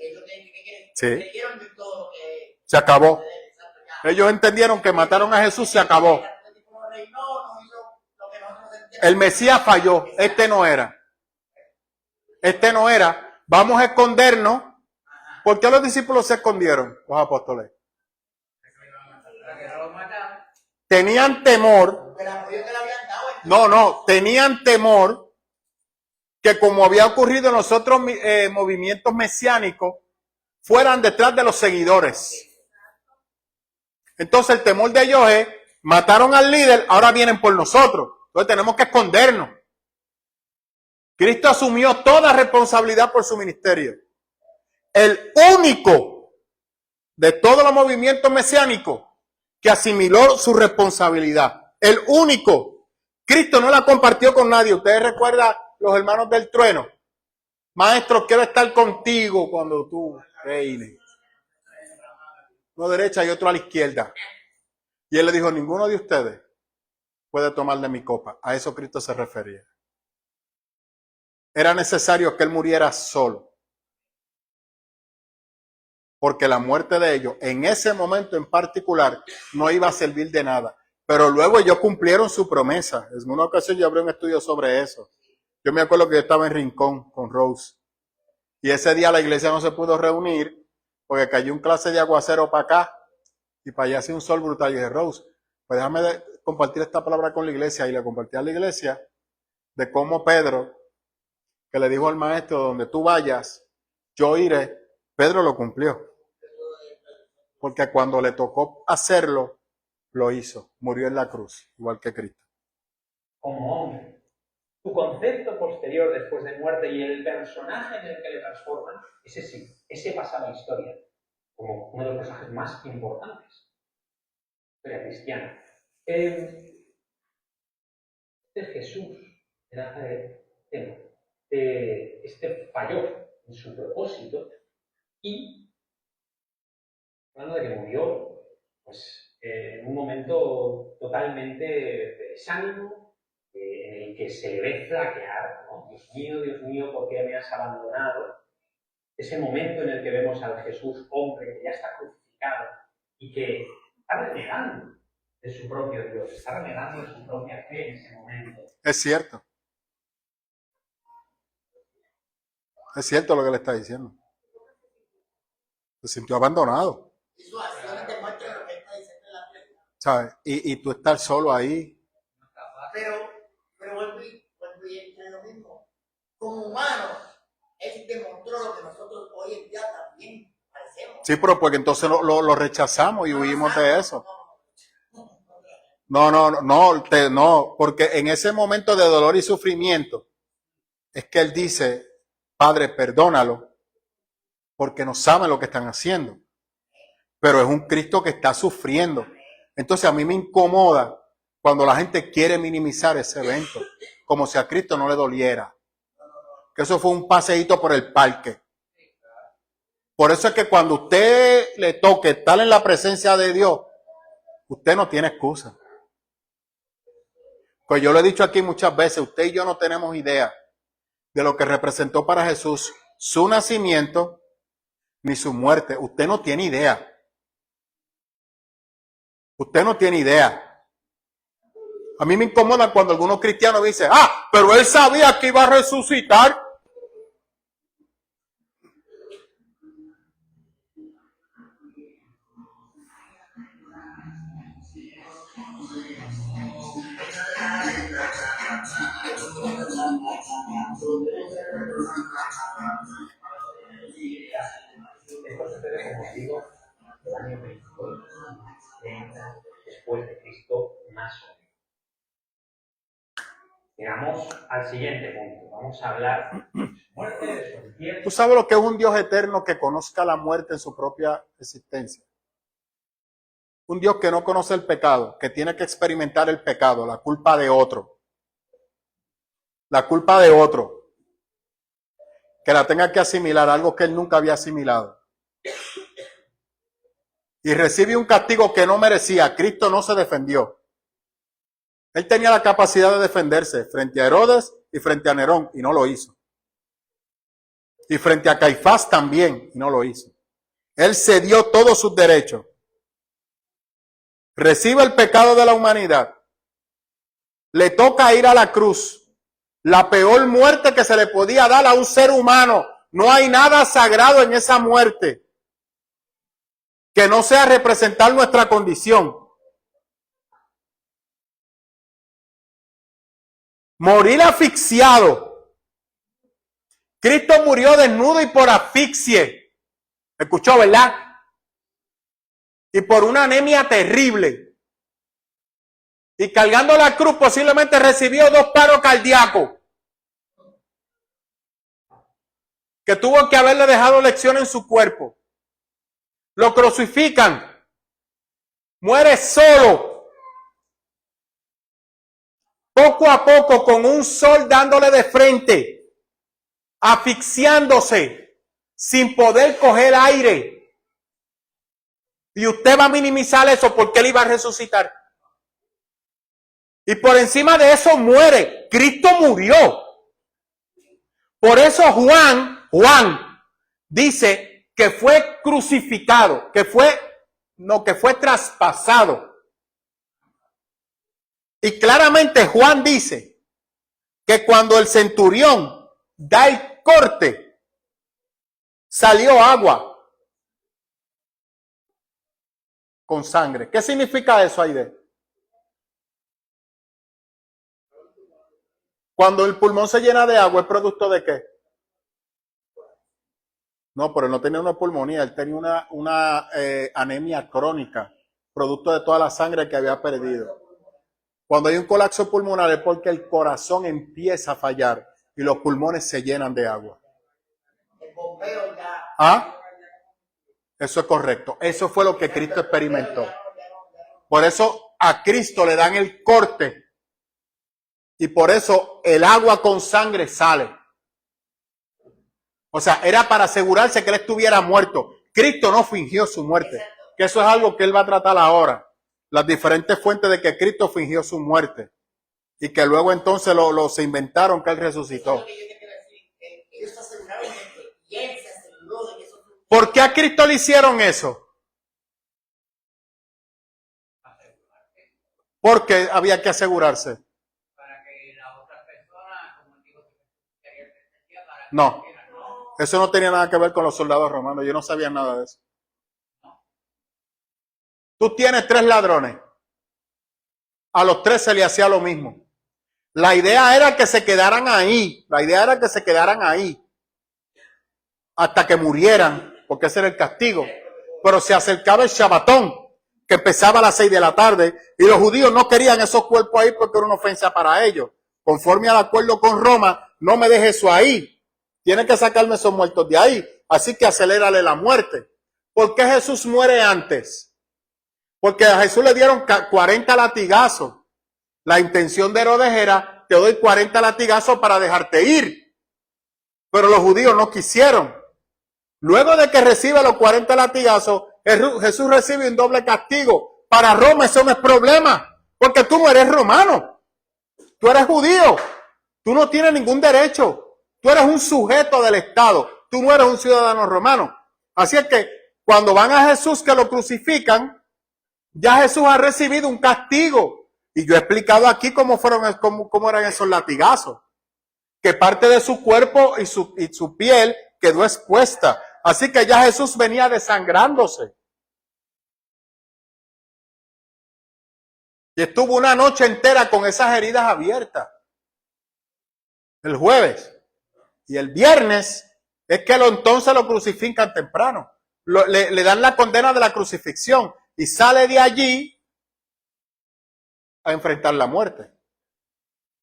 Speaker 2: Sí.
Speaker 1: Se acabó. Ellos entendieron que mataron a Jesús, se acabó. El Mesías falló. Este no era. Vamos a escondernos. ¿Por qué los discípulos se escondieron? Los apóstoles. tenían temor,
Speaker 2: Porque el apoyo que le habían dado.
Speaker 1: tenían temor que como había ocurrido en los otros movimientos mesiánicos, fueran detrás de los seguidores. Entonces el temor de ellos es, mataron al líder, ahora vienen por nosotros. Entonces tenemos que escondernos. Cristo asumió toda responsabilidad por su ministerio. El único de todos los movimientos mesiánicos que asimiló su responsabilidad. El único. Cristo no la compartió con nadie. Ustedes recuerdan los hermanos del trueno. Maestro, quiero estar contigo cuando tú reines. Uno a la derecha y otro a la izquierda. Y él le dijo, ninguno de ustedes puede tomar de mi copa. A eso Cristo se refería. Era necesario que él muriera solo. Porque la muerte de ellos, en ese momento en particular, no iba a servir de nada. Pero luego ellos cumplieron su promesa. En una ocasión yo abrí un estudio sobre eso. Yo me acuerdo que yo estaba en Rincón con Rose. Y ese día la iglesia no se pudo reunir porque cayó un clase de aguacero para acá y para allá hacía un sol brutal. Y dije, Rose, pues déjame compartir esta palabra con la iglesia. Y le compartí a la iglesia de cómo Pedro, que le dijo al maestro, donde tú vayas, yo iré. Pedro lo cumplió. Porque cuando le tocó hacerlo, lo hizo. Murió en la cruz, igual que Cristo.
Speaker 6: Como hombre. Su concepto posterior después de muerte y el personaje en el que le transforman, ese sí, ese pasa a la historia como uno de los personajes más importantes de la cristiana. Este Jesús de Nazaret falló en su propósito y, hablando de que murió, pues en un momento totalmente de desánimo, en el que se le ve flaquear, ¿no? Dios mío, ¿por qué me has abandonado? Ese momento en el que vemos al Jesús hombre que ya está crucificado y que está renegando de su propio Dios, está renegando de su propia fe en ese momento.
Speaker 1: Es cierto. Es cierto lo que le está diciendo. Se sintió abandonado.
Speaker 2: Y sus acciones demuestran lo que está diciendo en la Biblia.
Speaker 1: ¿Sabes? Y tú estar solo ahí.
Speaker 2: Pero vuelvo y entra en lo mismo. Como humanos, él demostró lo que nosotros hoy en día también parecemos.
Speaker 1: Sí, pero porque entonces lo rechazamos y huimos de eso. No, porque en ese momento de dolor y sufrimiento es que él dice, Padre, perdónalo, porque no saben lo que están haciendo. Pero es un Cristo que está sufriendo. Entonces a mí me incomoda cuando la gente quiere minimizar ese evento, como si a Cristo no le doliera. Que eso fue un paseíto por el parque. Por eso es que cuando usted le toque estar en la presencia de Dios, usted no tiene excusa. Pues yo lo he dicho aquí muchas veces, usted y yo no tenemos idea de lo que representó para Jesús su nacimiento ni su muerte. Usted no tiene idea. Usted no tiene idea. A mí me incomoda cuando algunos cristianos dicen, pero él sabía que iba a resucitar.
Speaker 6: Esto sucede, como digo, el año 30 después de Cristo, más o menos. Llegamos al siguiente punto. Vamos a hablar de su muerte, de su entierro.
Speaker 1: ¿Tú sabes lo que es un Dios eterno que conozca la muerte en su propia existencia? Un Dios que no conoce el pecado, que tiene que experimentar el pecado, la culpa de otro. La culpa de otro. Que la tenga que asimilar, algo que él nunca había asimilado. Y recibe un castigo que no merecía. Cristo no se defendió. Él tenía la capacidad de defenderse frente a Herodes y frente a Nerón, y no lo hizo. Y frente a Caifás también, y no lo hizo. Él cedió todos sus derechos. Recibe el pecado de la humanidad. Le toca ir a la cruz. La peor muerte que se le podía dar a un ser humano. No hay nada sagrado en esa muerte que no sea representar nuestra condición. morir asfixiado. Cristo murió desnudo y por asfixie. ¿Escuchó, verdad? Y por una anemia terrible. Y cargando la cruz posiblemente recibió 2 paros cardíacos. Que tuvo que haberle dejado lección en su cuerpo. Lo crucifican. Muere solo. Poco a poco, con un sol dándole de frente, asfixiándose, sin poder coger aire. Y usted va a minimizar eso porque él iba a resucitar. Y por encima de eso muere. Cristo murió. Por eso Juan dice que fue crucificado, que fue traspasado. Y claramente Juan dice que cuando el centurión da el corte, salió agua con sangre. ¿Qué significa eso, Aide? Cuando el pulmón se llena de agua, ¿es producto de qué? No, pero no tenía una pulmonía, él tenía una anemia crónica, producto de toda la sangre que había perdido. Cuando hay un colapso pulmonar es porque el corazón empieza a fallar y los pulmones se llenan de agua. ¿Ah? Eso es correcto. Eso fue lo que Cristo experimentó. Por eso a Cristo le dan el corte y por eso el agua con sangre sale. O sea, era para asegurarse que él estuviera muerto. Cristo no fingió su muerte, que eso es algo que él va a tratar ahora. Las diferentes fuentes de que Cristo fingió su muerte y que luego entonces se inventaron que él resucitó. ¿Por qué a Cristo le hicieron eso? Porque había que asegurarse.
Speaker 3: Para que la otra persona, como digo,
Speaker 1: No, eso no tenía nada que ver con los soldados romanos. Yo no sabía nada de eso. Tú tienes 3 ladrones. A los 3 se le hacía lo mismo. La idea era que se quedaran ahí. Hasta que murieran, porque ese era el castigo. Pero se acercaba el Shabbatón, que empezaba a las 6 de la tarde, y los judíos no querían esos cuerpos ahí porque era una ofensa para ellos. Conforme al acuerdo con Roma, no me dejes eso ahí. Tienen que sacarme esos muertos de ahí. Así que acelérale la muerte. ¿Por qué Jesús muere antes? Porque a Jesús le dieron 40 latigazos. La intención de Herodes era, te doy 40 latigazos para dejarte ir. Pero los judíos no quisieron. Luego de que recibe los 40 latigazos, Jesús recibe un doble castigo. Para Roma eso no es problema, porque tú no eres romano. Tú eres judío. Tú no tienes ningún derecho. Tú eres un sujeto del Estado. Tú no eres un ciudadano romano. Así es que cuando van a Jesús que lo crucifican, ya Jesús ha recibido un castigo. Y yo he explicado aquí cómo eran esos latigazos. Que parte de su cuerpo y su piel quedó expuesta. Así que ya Jesús venía desangrándose. Y estuvo una noche entera con esas heridas abiertas. El jueves. Y el viernes es que entonces lo crucifican temprano. Le dan la condena de la crucifixión. Y sale de allí a enfrentar la muerte.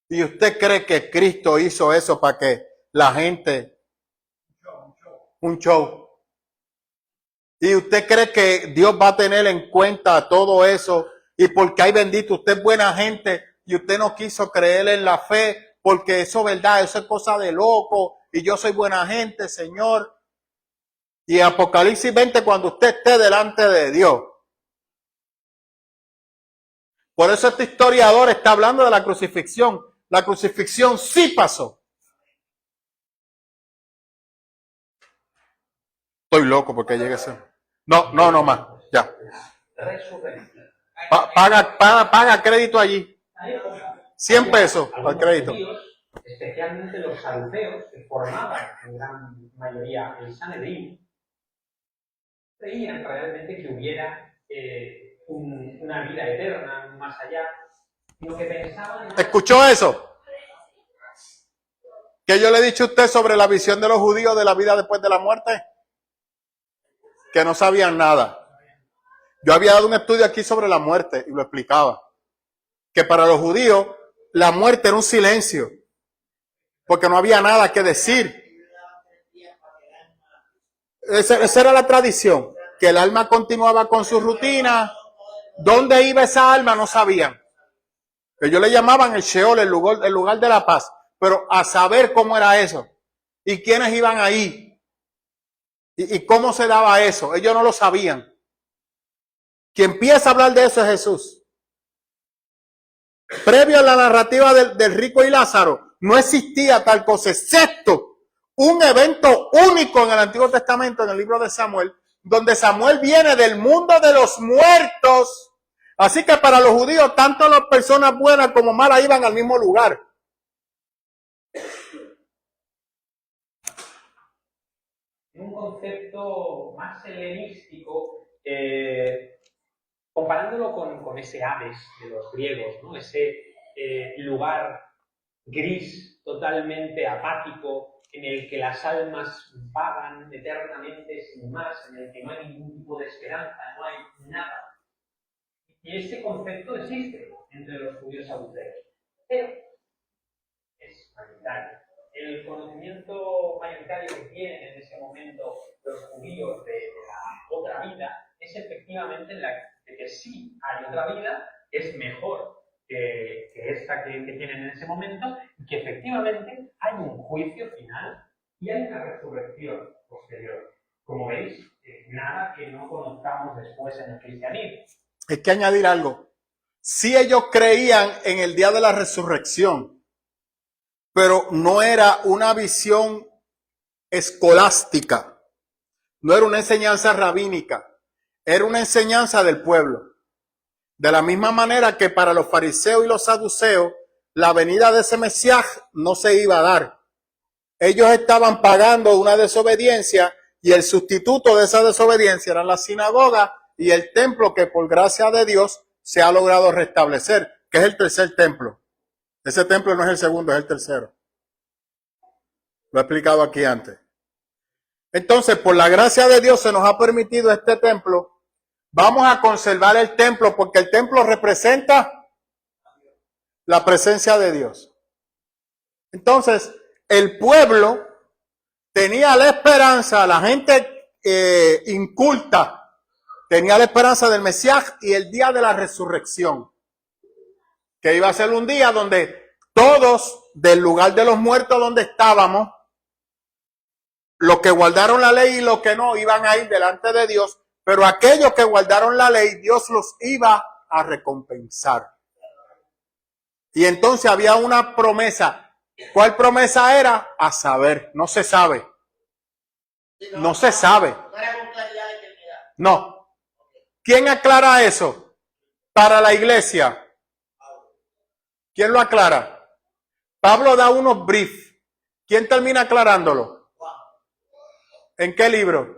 Speaker 1: ¿Y usted cree que Cristo hizo eso para que la gente... Un show. ¿Y usted cree que Dios va a tener en cuenta todo eso? Y porque hay bendito, usted es buena gente y usted no quiso creer en la fe, porque eso es verdad, eso es cosa de loco y yo soy buena gente, Señor. Y Apocalipsis 20, cuando usted esté delante de Dios. Por eso este historiador está hablando de la crucifixión. La crucifixión sí pasó. Estoy loco porque llegue ese. No más. Ya. Paga crédito allí. 100 pesos al crédito.
Speaker 6: Especialmente los saduceos, que formaban en gran mayoría el Sanedrín, creían realmente que hubiera una vida eterna, más allá. Lo que pensaban...
Speaker 1: ¿Escuchó eso? ¿Qué yo le he dicho a usted sobre la visión de los judíos de la vida después de la muerte? Que no sabían nada. Yo había dado un estudio aquí sobre la muerte y lo explicaba. Que para los judíos la muerte era un silencio, porque no había nada que decir. Esa era la tradición, que el alma continuaba con su rutina. ¿Dónde iba esa alma? No sabían. Ellos le llamaban el Sheol, el lugar de la paz. Pero a saber cómo era eso y quiénes iban ahí y cómo se daba eso, ellos no lo sabían. Quien empieza a hablar de eso es Jesús. Previo a la narrativa del rico y Lázaro, no existía tal cosa, excepto un evento único en el Antiguo Testamento, en el libro de Samuel, donde Samuel viene del mundo de los muertos. Así que para los judíos, tanto las personas buenas como malas iban al mismo lugar.
Speaker 6: Un concepto más helenístico, comparándolo con ese Hades de los griegos, ¿no? Ese lugar gris, totalmente apático, en el que las almas vagan eternamente sin más, en el que no hay ningún tipo de esperanza, no hay nada. Y ese concepto existe entre los judíos saduceos, pero es mayoritario. El conocimiento mayoritario que tienen en ese momento los judíos de la otra vida es efectivamente de que sí hay otra vida, es mejor que esta que tienen en ese momento, y que efectivamente hay un juicio final y hay una resurrección posterior. Como veis, nada que no conozcamos después en el cristianismo.
Speaker 1: Hay que añadir algo. Si ellos creían en el día de la resurrección, pero no era una visión escolástica, no era una enseñanza rabínica, era una enseñanza del pueblo. De la misma manera que para los fariseos y los saduceos, la venida de ese Mesías no se iba a dar. Ellos estaban pagando una desobediencia y el sustituto de esa desobediencia era la sinagoga y el templo que por gracia de Dios se ha logrado restablecer, que es el tercer templo. Ese templo no es el segundo, es el tercero. Lo he explicado aquí antes. Entonces, por la gracia de Dios se nos ha permitido este templo. Vamos a conservar el templo porque el templo representa la presencia de Dios. Entonces, el pueblo tenía la esperanza, la gente inculta, tenía la esperanza del Mesías y el día de la resurrección, que iba a ser un día donde todos del lugar de los muertos donde estábamos, los que guardaron la ley y los que no, iban a ir delante de Dios, pero aquellos que guardaron la ley, Dios los iba a recompensar. Y entonces había una promesa. ¿Cuál promesa era? A saber, no se sabe. No se sabe. No. ¿Quién aclara eso? Para la iglesia. ¿Quién lo aclara? Pablo da unos briefs. ¿Quién termina aclarándolo? ¿En qué libro?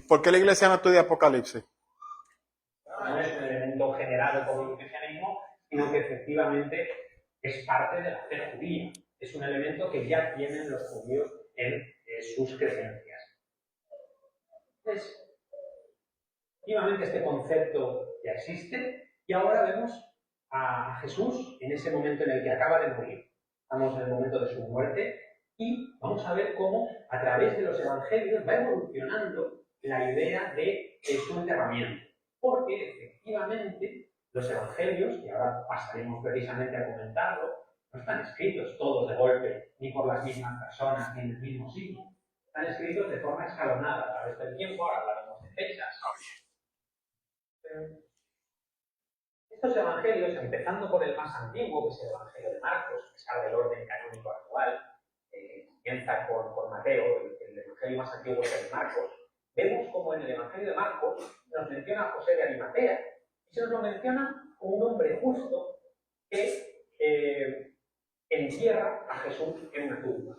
Speaker 1: ¿Por qué la iglesia no estudia Apocalipsis?
Speaker 6: No es un elemento generado por el cristianismo, sino que efectivamente es parte de la fe judía. Es un elemento que ya tienen los judíos en sus creencias. Entonces, efectivamente este concepto ya existe y ahora vemos a Jesús en ese momento en el que acaba de morir. Estamos en el momento de su muerte y vamos a ver cómo a través de los evangelios va evolucionando la idea de su enterramiento. Porque efectivamente los evangelios, y ahora pasaremos precisamente a comentarlo, no están escritos todos de golpe, ni por las mismas personas, ni en el mismo sitio. Están escritos de forma escalonada a través del tiempo, ahora hablaremos de fechas. Estos evangelios, empezando por el más antiguo, que es el Evangelio de Marcos, a pesar del orden canónico actual, comienza por Mateo, el Evangelio más antiguo es el de Marcos, vemos como en el Evangelio de Marcos nos menciona a José de Arimatea, y se nos lo menciona como un hombre justo que entierra a Jesús en una tumba.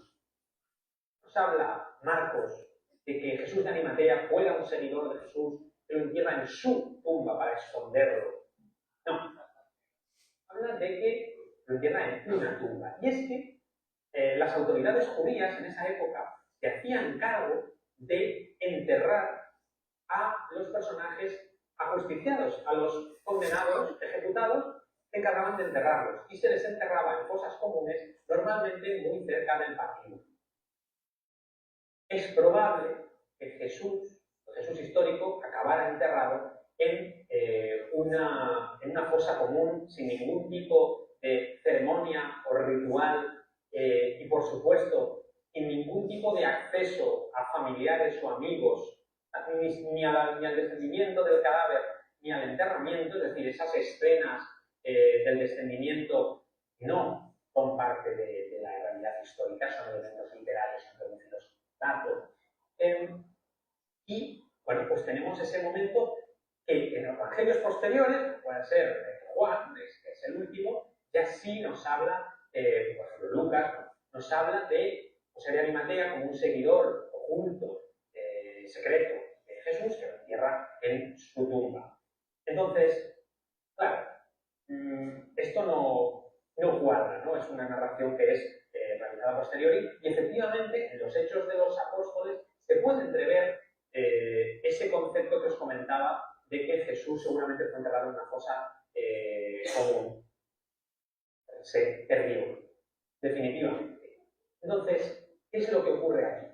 Speaker 6: Nos habla Marcos de que Jesús de Arimatea fuera un seguidor de Jesús, que lo entierra en su tumba para esconderlo. No. Habla de que lo entierra en una tumba. Y es que las autoridades judías en esa época se hacían cargo de enterrar a los personajes ajusticiados, a los condenados, ejecutados, se encargaban de enterrarlos y se les enterraba en fosas comunes, normalmente muy cerca del patio. Es probable que Jesús, el Jesús histórico, acabara enterrado en una fosa común, sin ningún tipo de ceremonia o ritual y, por supuesto, sin ningún tipo de acceso a familiares o amigos, ni al descendimiento del cadáver, ni al enterramiento, es decir, esas escenas del descendimiento no son parte de la realidad histórica, son elementos literarios introducidos datos. Y, bueno, pues tenemos ese momento que en los evangelios posteriores, puede ser Juan, que es el último, ya sí nos habla, por ejemplo, Lucas, nos habla de José de Arimatea como un seguidor oculto, secreto de Jesús, que lo entierra en su tumba. Entonces, claro, esto no cuadra, ¿no? Es una narración que es realizada a posteriori y efectivamente en los Hechos de los Apóstoles se puede entrever ese concepto que os comentaba de que Jesús seguramente fue enterrado en una fosa común. Se perdió, definitivamente. Entonces, ¿qué es lo que ocurre aquí?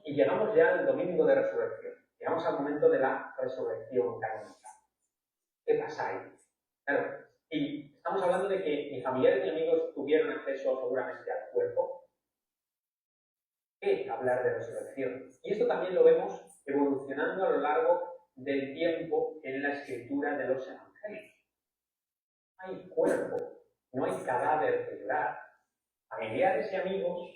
Speaker 6: Y llegamos ya al domingo de resurrección. Llegamos al momento de la resurrección canónica. ¿Qué pasa ahí? Claro, y estamos hablando de que ni familiares ni amigos tuvieron acceso seguramente al cuerpo. ¿Qué hablar de resurrección? Y esto también lo vemos evolucionando a lo largo del tiempo en la escritura de los evangelios. Hay cuerpo, no hay cadáver que llorar. Familiares y amigos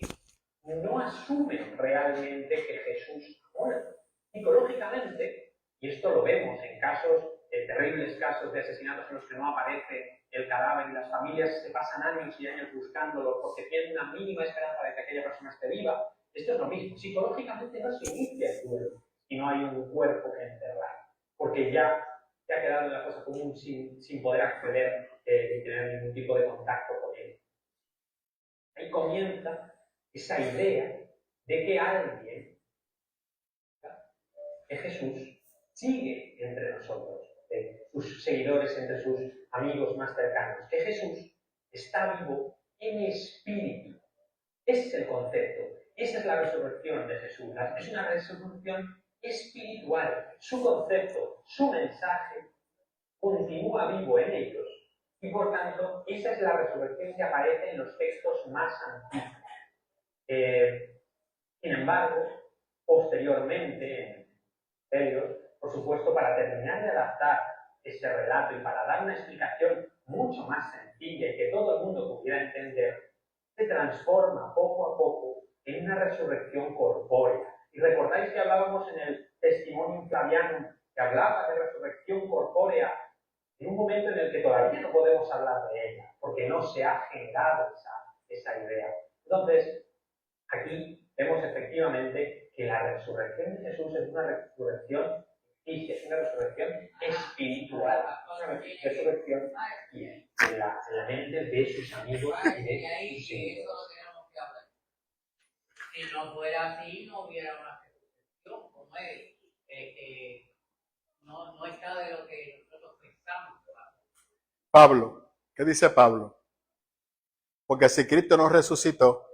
Speaker 6: no asumen realmente que Jesús ha muerto. Psicológicamente, y esto lo vemos en terribles casos de asesinatos en los que no aparece el cadáver y las familias se pasan años y años buscándolo porque tienen una mínima esperanza de que aquella persona esté viva. Esto es lo mismo. Psicológicamente no se inicia el duelo si no hay un cuerpo que enterrar, porque ya ha quedado en la fosa común sin poder acceder y tener ningún tipo de contacto con él. Ahí comienza esa idea de que alguien, que Jesús, sigue entre nosotros, sus seguidores, entre sus amigos más cercanos, que Jesús está vivo en espíritu. Ese es el concepto, esa es la resurrección de Jesús. Es una resurrección espiritual. Su concepto, su mensaje, continúa vivo en ellos. Y por tanto, esa es la resurrección que aparece en los textos más antiguos. Sin embargo, posteriormente, en por supuesto, para terminar de adaptar ese relato y para dar una explicación mucho más sencilla y que todo el mundo pudiera entender, se transforma poco a poco en una resurrección corpórea. Y recordáis que hablábamos en el testimonio flaviano, que hablaba de resurrección corpórea en un momento en el que todavía no podemos hablar de ella, porque no se ha generado esa idea. Entonces, aquí vemos efectivamente que la resurrección de Jesús es una resurrección física, es una resurrección espiritual, una resurrección en la mente de sus amigos y de sus seguidores.
Speaker 3: Si no fuera así, no hubiera una resurrección, como es, no está de lo que nosotros pensamos.
Speaker 1: Pablo, ¿qué dice Pablo? Porque si Cristo nos resucitó,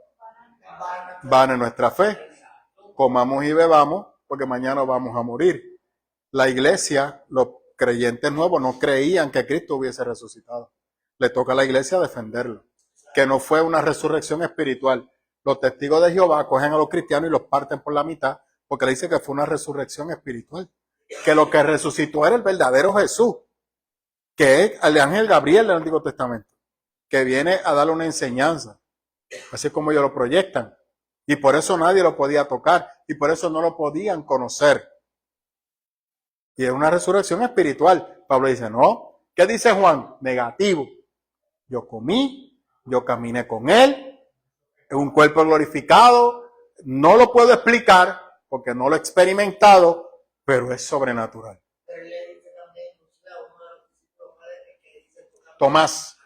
Speaker 1: vana nuestra fe. Comamos y bebamos, porque mañana vamos a morir. La iglesia, los creyentes nuevos, no creían que Cristo hubiese resucitado. Le toca a la iglesia defenderlo. Que no fue una resurrección espiritual. Los testigos de Jehová cogen a los cristianos y los parten por la mitad, porque le dice que fue una resurrección espiritual. Que lo que resucitó era el verdadero Jesús, que es el ángel Gabriel del Antiguo Testamento, que viene a darle una enseñanza, así como ellos lo proyectan. Y por eso nadie lo podía tocar, y por eso no lo podían conocer. Y es una resurrección espiritual. Pablo dice, no. ¿Qué dice Juan? Negativo. Yo comí, yo caminé con él, es un cuerpo glorificado, no lo puedo explicar porque no lo he experimentado, pero es sobrenatural.
Speaker 2: Pero él le dice también, inclusive a uno de los discípulos que dice,
Speaker 1: Tomás.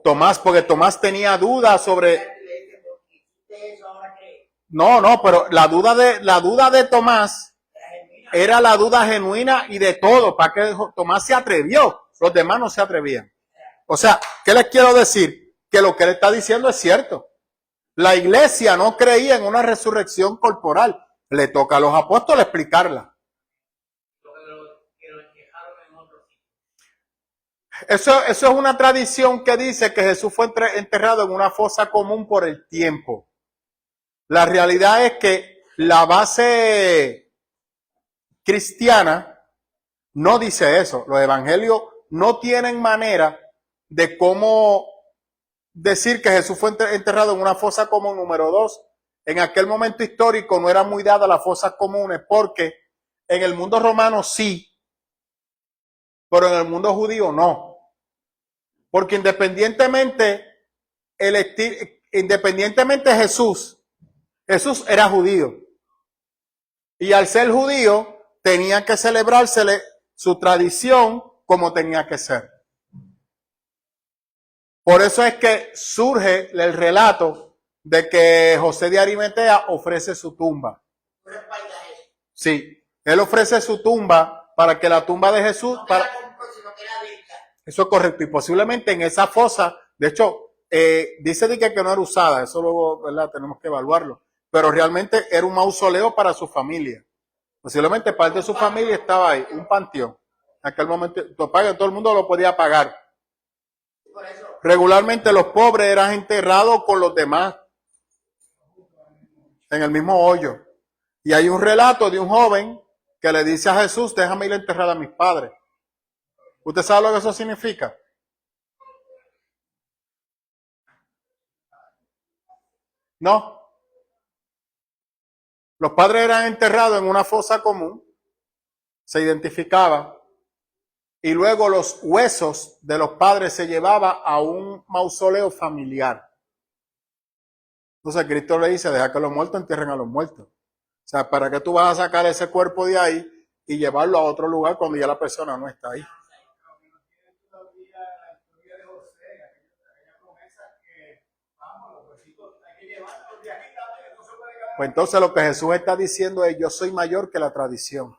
Speaker 1: Tomás, porque Tomás tenía dudas sobre...
Speaker 2: Le dice, ¿por qué hiciste eso ahora que
Speaker 1: No, pero la duda de Tomás
Speaker 2: era genuina?
Speaker 1: era la duda genuina y de todo, para que Tomás se atrevió, los demás no se atrevían. O sea, ¿qué les quiero decir? Que lo que él está diciendo es cierto. La iglesia no creía en una resurrección corporal. Le toca a los apóstoles explicarla.
Speaker 3: Que lo enterraron en otro sitio.
Speaker 1: Eso es una tradición que dice que Jesús fue enterrado en una fosa común por el tiempo. La realidad es que la base cristiana no dice eso. Los evangelios no tienen manera de cómo decir que Jesús fue enterrado en una fosa común. Número 2, en aquel momento histórico no eran muy dadas las fosas comunes, porque en el mundo romano sí, pero en el mundo judío no. Porque independientemente Jesús era judío. Y al ser judío, tenía que celebrársele su tradición como tenía que ser. Por eso es que surge el relato de que José de Arimatea ofrece su tumba.
Speaker 2: ¿Tú respaldas eso?
Speaker 1: Sí, él ofrece su tumba para que la tumba de Jesús...
Speaker 2: No que la compró, sino que la dedica.
Speaker 1: Eso es correcto. Y posiblemente en esa fosa, de hecho, dice de que no era usada, eso luego, ¿verdad? Tenemos que evaluarlo. Pero realmente era un mausoleo para su familia. Posiblemente parte de su familia estaba ahí, un panteón. En aquel momento, todo el mundo lo podía pagar.
Speaker 2: Por eso,
Speaker 1: Regularmente los pobres eran enterrados con los demás en el mismo hoyo. Y hay un relato de un joven que le dice a Jesús, déjame ir a enterrar a mis padres. ¿Usted sabe lo que eso significa? No. Los padres eran enterrados en una fosa común, se identificaba, y luego los huesos de los padres se llevaba a un mausoleo familiar. Entonces Cristo le dice, deja que los muertos entierren a los muertos. O sea, ¿para qué tú vas a sacar ese cuerpo de ahí y llevarlo a otro lugar cuando ya la persona no está ahí?
Speaker 5: Todavía la historia de José, aquella promesa que, vamos, los huesitos hay que llevarlos de aquí también, no se puede quedar.
Speaker 1: Pues entonces lo que Jesús está diciendo es, yo soy mayor que la tradición.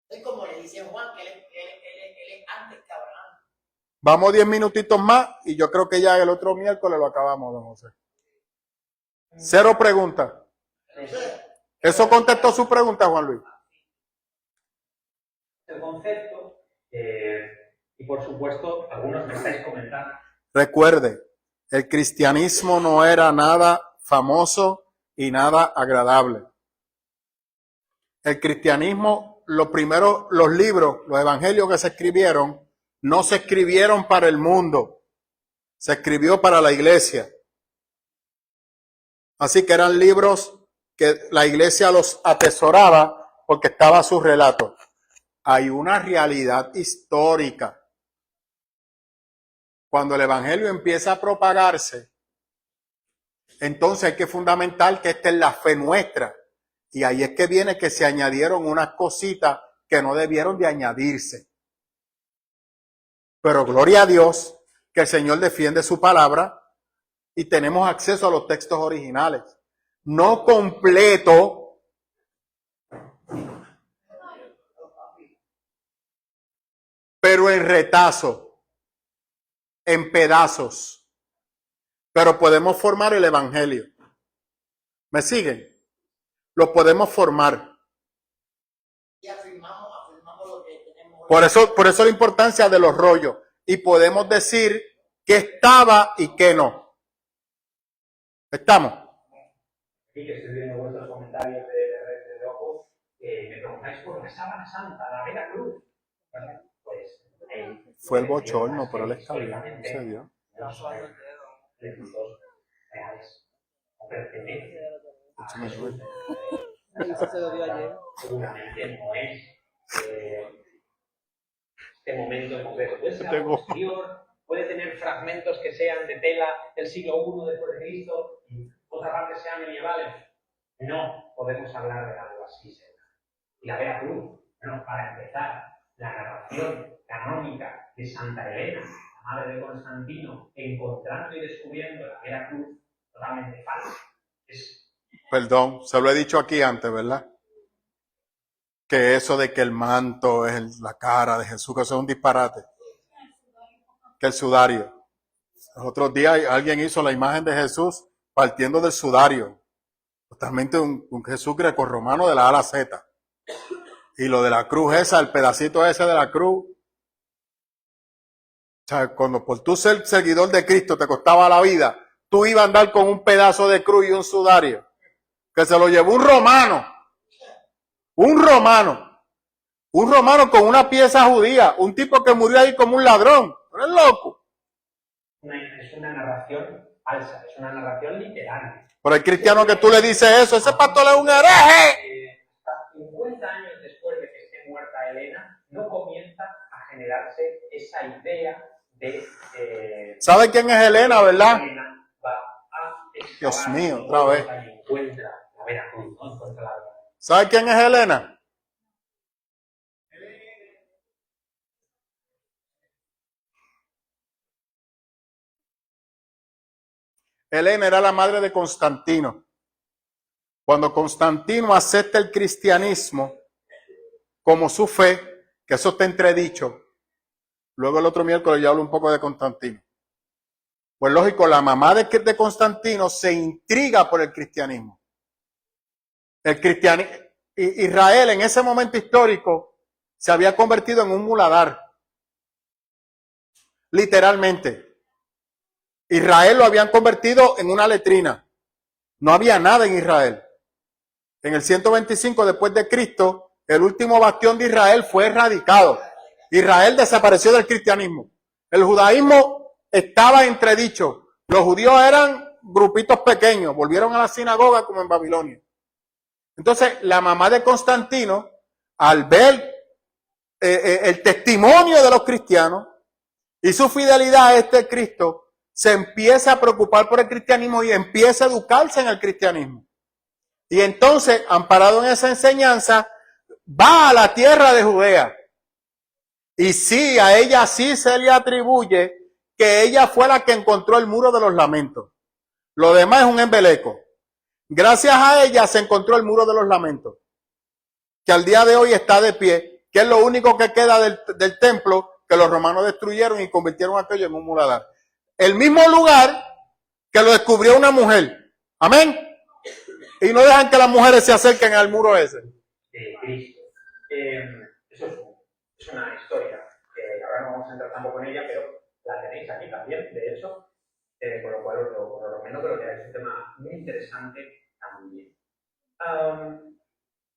Speaker 2: es como le dice Juan, que él es antes que Abraham.
Speaker 1: Vamos 10 minutitos más y yo creo que ya el otro miércoles lo acabamos, don José. 0 preguntas. ¿Eso contestó su pregunta, Juan Luis?
Speaker 6: El concepto, y por supuesto, algunos me estáis comentando.
Speaker 1: Recuerde, el cristianismo no era nada famoso y nada agradable. El cristianismo, los libros, los evangelios que se escribieron, no se escribieron para el mundo, se escribió para la iglesia. Así que eran libros que la iglesia los atesoraba porque estaba su relato. Hay una realidad histórica. Cuando el evangelio empieza a propagarse, entonces hay que fundamentar que esta es la fe nuestra. Y ahí es que viene que se añadieron unas cositas que no debieron de añadirse. Pero gloria a Dios que el Señor defiende su palabra y tenemos acceso a los textos originales. No completo, pero en retazo, en pedazos. Pero podemos formar el evangelio. ¿Me siguen? Lo podemos formar.
Speaker 2: Y afirmamos lo que tenemos.
Speaker 1: Por eso la importancia de los rollos. Y podemos decir que estaba y que no. ¿Estamos?
Speaker 6: Sí, que estoy viendo vuestros comentarios de ojo, me preguntáis por la sábana santa, la Vega Cruz. Bueno, pues
Speaker 1: Fue el bochorno, pero él está bien, se dio.
Speaker 6: No son frutos reales o pertenecen a Jesús.
Speaker 7: Eso se lo dio ayer.
Speaker 6: Seguramente no es este momento en concreto. Puede ser
Speaker 1: Tengo-
Speaker 6: algo posterior, puede tener fragmentos que sean de tela del siglo I después de Cristo y otra parte sean medievales. No podemos hablar de algo así, seguro. Y la Vega Cruz, bueno, para empezar, la narración canónica de Santa Elena, la madre de Constantino, encontrando y descubriendo la Vera Cruz, totalmente falsa.
Speaker 1: Perdón, se lo he dicho aquí antes, ¿verdad? Que eso de que el manto es la cara de Jesús, que eso es un disparate. Que el sudario. Los otros días alguien hizo la imagen de Jesús partiendo del sudario. Totalmente un Jesús grecorromano de la A a la Z. Y lo de la cruz esa, el pedacito ese de la cruz. O sea, cuando por tú ser seguidor de Cristo te costaba la vida, tú ibas a andar con un pedazo de cruz y un sudario. Que se lo llevó un romano. Un romano con una pieza judía. Un tipo que murió ahí como un ladrón. ¿Eres loco?
Speaker 6: Es una narración falsa, es una narración literal.
Speaker 1: Por el cristiano que tú le dices eso, ese pastor es un hereje.
Speaker 6: Hasta 50 años después de que esté muerta Elena, no comienza a generarse esa idea de...
Speaker 1: ¿Sabe quién es Elena, verdad?
Speaker 6: Elena va a
Speaker 1: Dios mío, otra vez.
Speaker 6: y encuentra la Veracruz, no encuentra la Veracruz.
Speaker 1: ¿Sabe quién es Elena? Elena era la madre de Constantino. Cuando Constantino acepta el cristianismo como su fe, que eso está entredicho, luego el otro miércoles ya hablo un poco de Constantino. Pues lógico, la mamá de Constantino se intriga por el cristianismo. Israel en ese momento histórico se había convertido en un muladar. Literalmente. Israel lo habían convertido en una letrina. No había nada en Israel. En el 125 después de Cristo, el último bastión de Israel fue erradicado. Israel desapareció del cristianismo. El judaísmo estaba entredicho. Los judíos eran grupitos pequeños. Volvieron a la sinagoga como en Babilonia. Entonces, la mamá de Constantino, al ver el testimonio de los cristianos y su fidelidad a este Cristo, se empieza a preocupar por el cristianismo y empieza a educarse en el cristianismo. Y entonces, amparado en esa enseñanza, va a la tierra de Judea. Y sí, a ella sí se le atribuye que ella fue la que encontró el muro de los lamentos. Lo demás es un embeleco. Gracias a ella se encontró el muro de los lamentos, que al día de hoy está de pie, que es lo único que queda del templo que los romanos destruyeron y convirtieron aquello en un muladar. El mismo lugar que lo descubrió una mujer. Amén. Y no dejan que las mujeres se acerquen al muro ese.
Speaker 6: Cristo. Eso es una historia que ahora no vamos a entrar tampoco en ella, pero la tenéis aquí también, de hecho, por lo cual por lo menos creo que es un tema muy interesante también.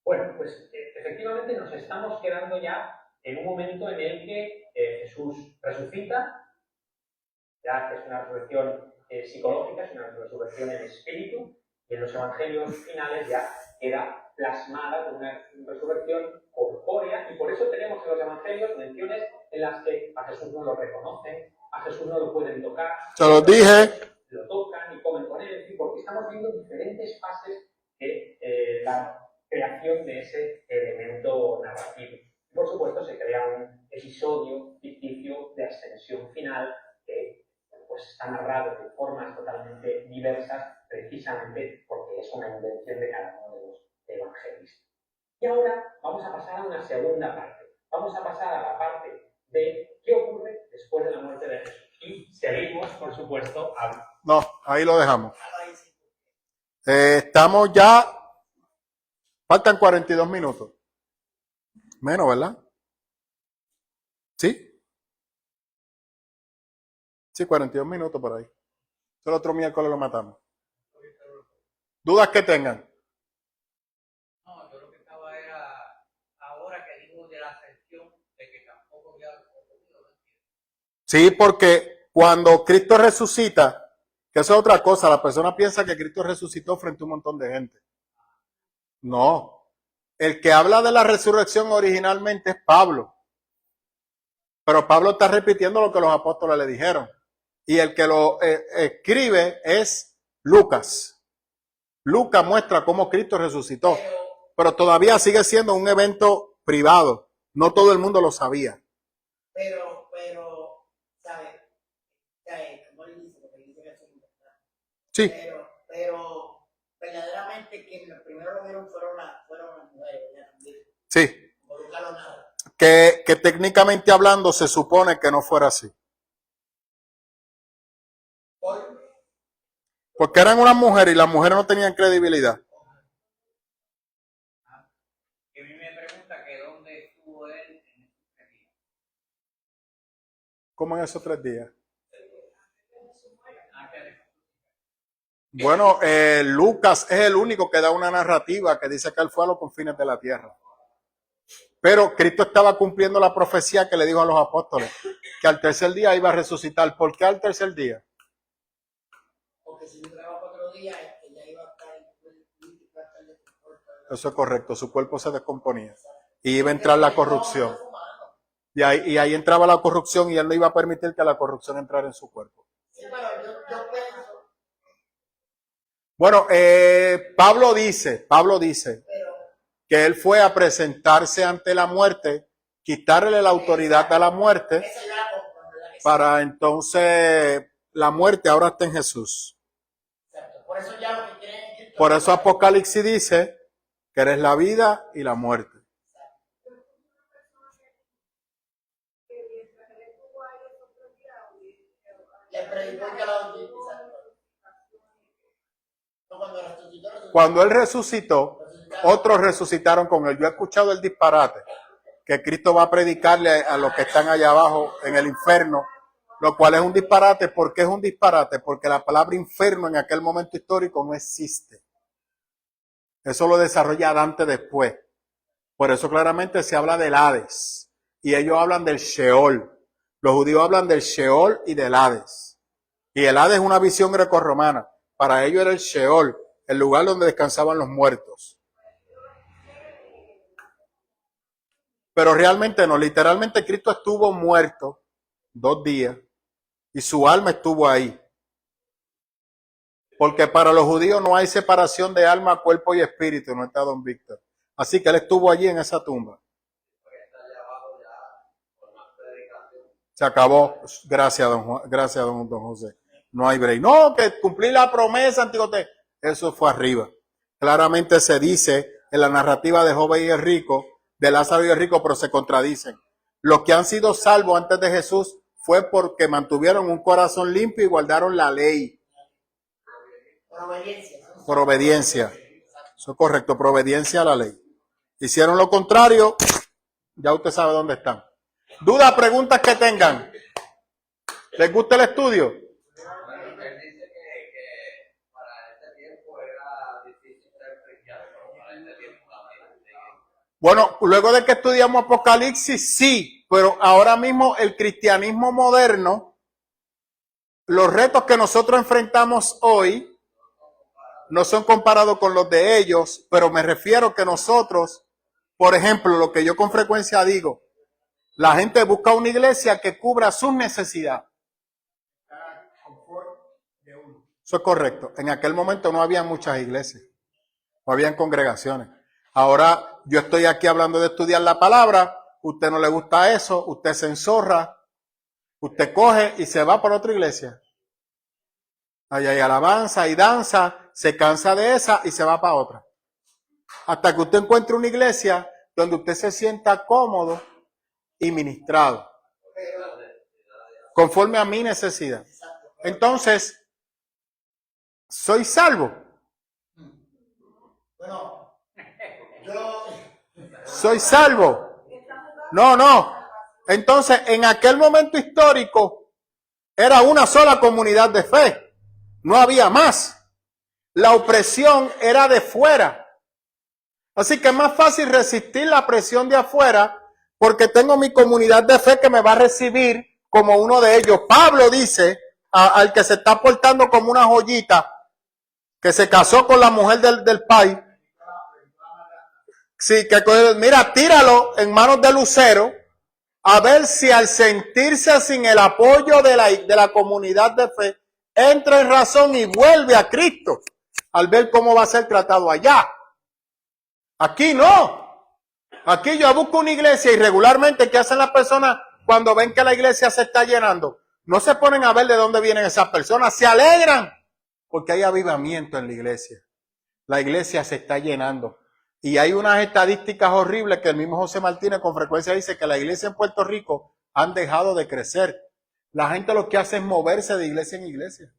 Speaker 6: Bueno, pues efectivamente nos estamos quedando ya en un momento en el que Jesús resucita, ya que es una resurrección psicológica, es una resurrección en espíritu, y en los evangelios finales ya queda plasmada con una resurrección corpórea, y por eso tenemos en los evangelios menciones en las que a Jesús no lo reconocen, a Jesús no lo pueden tocar.
Speaker 1: Se lo dije.
Speaker 6: Lo tocan y comen con él, porque estamos viendo diferentes fases de la creación de ese elemento narrativo. Por supuesto, se crea un episodio ficticio de ascensión final que pues, está narrado de formas totalmente diversas, precisamente porque es una invención de cada uno de los evangelistas. Y ahora vamos a pasar a una segunda parte. Vamos a pasar a la parte de qué ocurre después de la muerte de Jesús. Y seguimos, por supuesto, a...
Speaker 1: No, ahí lo dejamos. Estamos ya, faltan 42 minutos. Menos, ¿verdad? ¿Sí? Sí, 42 minutos por ahí. El otro miércoles lo matamos. ¿Dudas que tengan?
Speaker 3: No, yo lo que estaba era, ahora que digo de la ascensión, de que tampoco había ocurrido.
Speaker 1: Sí, porque cuando Cristo resucita, que eso es otra cosa, la persona piensa que Cristo resucitó frente a un montón de gente. No. El que habla de la resurrección originalmente es Pablo. Pero Pablo está repitiendo lo que los apóstoles le dijeron. Y el que lo escribe es Lucas. Lucas muestra cómo Cristo resucitó. Pero todavía sigue siendo un evento privado. No todo el mundo lo sabía.
Speaker 2: pero, ¿sabes? ¿Cómo le dice? Porque dice que es un verdad.
Speaker 1: Sí,
Speaker 2: Pero, verdaderamente, quienes los primeros lo vieron fueron las mujeres, ¿verdad? También.
Speaker 1: sí.
Speaker 2: Involucrarlo nada.
Speaker 1: Que técnicamente hablando se supone que no fuera así. Porque eran unas mujeres y las mujeres no tenían credibilidad.
Speaker 3: Que a mí me pregunta que dónde estuvo él en esos 3 días.
Speaker 1: ¿Cómo en esos 3 días?
Speaker 3: Antes de
Speaker 1: Bueno, Lucas es el único que da una narrativa que dice que él fue a los confines de la tierra. Pero Cristo estaba cumpliendo la profecía que le dijo a los apóstoles, que al tercer día iba a resucitar. ¿Por qué al tercer día?
Speaker 2: Porque si duraba 4 días, ya iba a estar
Speaker 1: Eso es correcto, su cuerpo se descomponía. Y iba a entrar la corrupción. Y ahí entraba la corrupción y él no iba a permitir que la corrupción entrara en su cuerpo.
Speaker 2: Sí, pero yo pienso,
Speaker 1: Bueno, Pablo dice
Speaker 2: pero
Speaker 1: que él fue a presentarse ante la muerte, quitarle la autoridad a la muerte,
Speaker 2: esa ya la compro, ¿verdad?
Speaker 1: para entonces la muerte ahora está en Jesús.
Speaker 2: Exacto. Por eso ya lo que quieren es Cristo.
Speaker 1: Por eso Apocalipsis dice que eres la vida y la muerte.
Speaker 2: Le predicó que la doctrina. No,
Speaker 1: Cuando él resucitó, otros resucitaron con él. Yo he escuchado el disparate que Cristo va a predicarle a los que están allá abajo en el infierno, lo cual es un disparate. ¿Por qué es un disparate? Porque la palabra infierno en aquel momento histórico no existe. Eso lo desarrolla Dante después. Por eso claramente se habla del Hades y ellos hablan del Sheol. Los judíos hablan del Sheol y del Hades. Y el Hades es una visión grecorromana. Para ellos era el Sheol, el lugar donde descansaban los muertos. Pero realmente no, literalmente Cristo estuvo muerto 2 días y su alma estuvo ahí. Porque para los judíos no hay separación de alma, cuerpo y espíritu, no está don Víctor. Así que él estuvo allí en esa tumba. Se acabó. Gracias, don José. No hay break. No, que cumplir la promesa, Antíote. Eso fue arriba. Claramente se dice en la narrativa de Job y el rico, de Lázaro y el rico, pero se contradicen. Los que han sido salvos antes de Jesús fue porque mantuvieron un corazón limpio y guardaron la ley. Por obediencia. Eso es correcto, por obediencia a la ley. Hicieron lo contrario, ya usted sabe dónde están. ¿Dudas, preguntas que tengan? ¿Les gusta el estudio?
Speaker 8: Él dice que para este tiempo era difícil ser cristiano, pero para este tiempo también.
Speaker 1: Bueno, luego de que estudiamos Apocalipsis, sí, pero ahora mismo el cristianismo moderno, los retos que nosotros enfrentamos hoy, no son comparados con los de ellos, pero me refiero que nosotros, por ejemplo, lo que yo con frecuencia digo, la gente busca una iglesia que cubra sus necesidades. Eso es correcto. En aquel momento no había muchas iglesias, no habían congregaciones. Ahora yo estoy aquí hablando de estudiar la palabra, usted no le gusta eso, usted se enzorra, usted coge y se va por otra iglesia. Ahí hay alabanza y danza, se cansa de esa y se va para otra. Hasta que usted encuentre una iglesia donde usted se sienta cómodo y ministrado, conforme a mi necesidad. Entonces, ¿soy salvo?
Speaker 2: Bueno, yo...
Speaker 1: ¿Soy salvo? No. Entonces, en aquel momento histórico, era una sola comunidad de fe. No había más. La opresión era de fuera. Así que es más fácil resistir la presión de afuera porque tengo mi comunidad de fe que me va a recibir como uno de ellos. Pablo dice al que se está portando como una joyita, que se casó con la mujer del país. Sí, que mira, tíralo en manos de Lucero, a ver si al sentirse sin el apoyo de la comunidad de fe, entra en razón y vuelve a Cristo, al ver cómo va a ser tratado allá. Aquí no. Aquí yo busco una iglesia y regularmente, ¿qué hacen las personas cuando ven que la iglesia se está llenando, no se ponen a ver de dónde vienen esas personas, se alegran porque hay avivamiento en la iglesia. La iglesia se está llenando. Y hay unas estadísticas horribles que el mismo José Martínez con frecuencia dice que la iglesia en Puerto Rico han dejado de crecer. La gente lo que hace es moverse de iglesia en iglesia.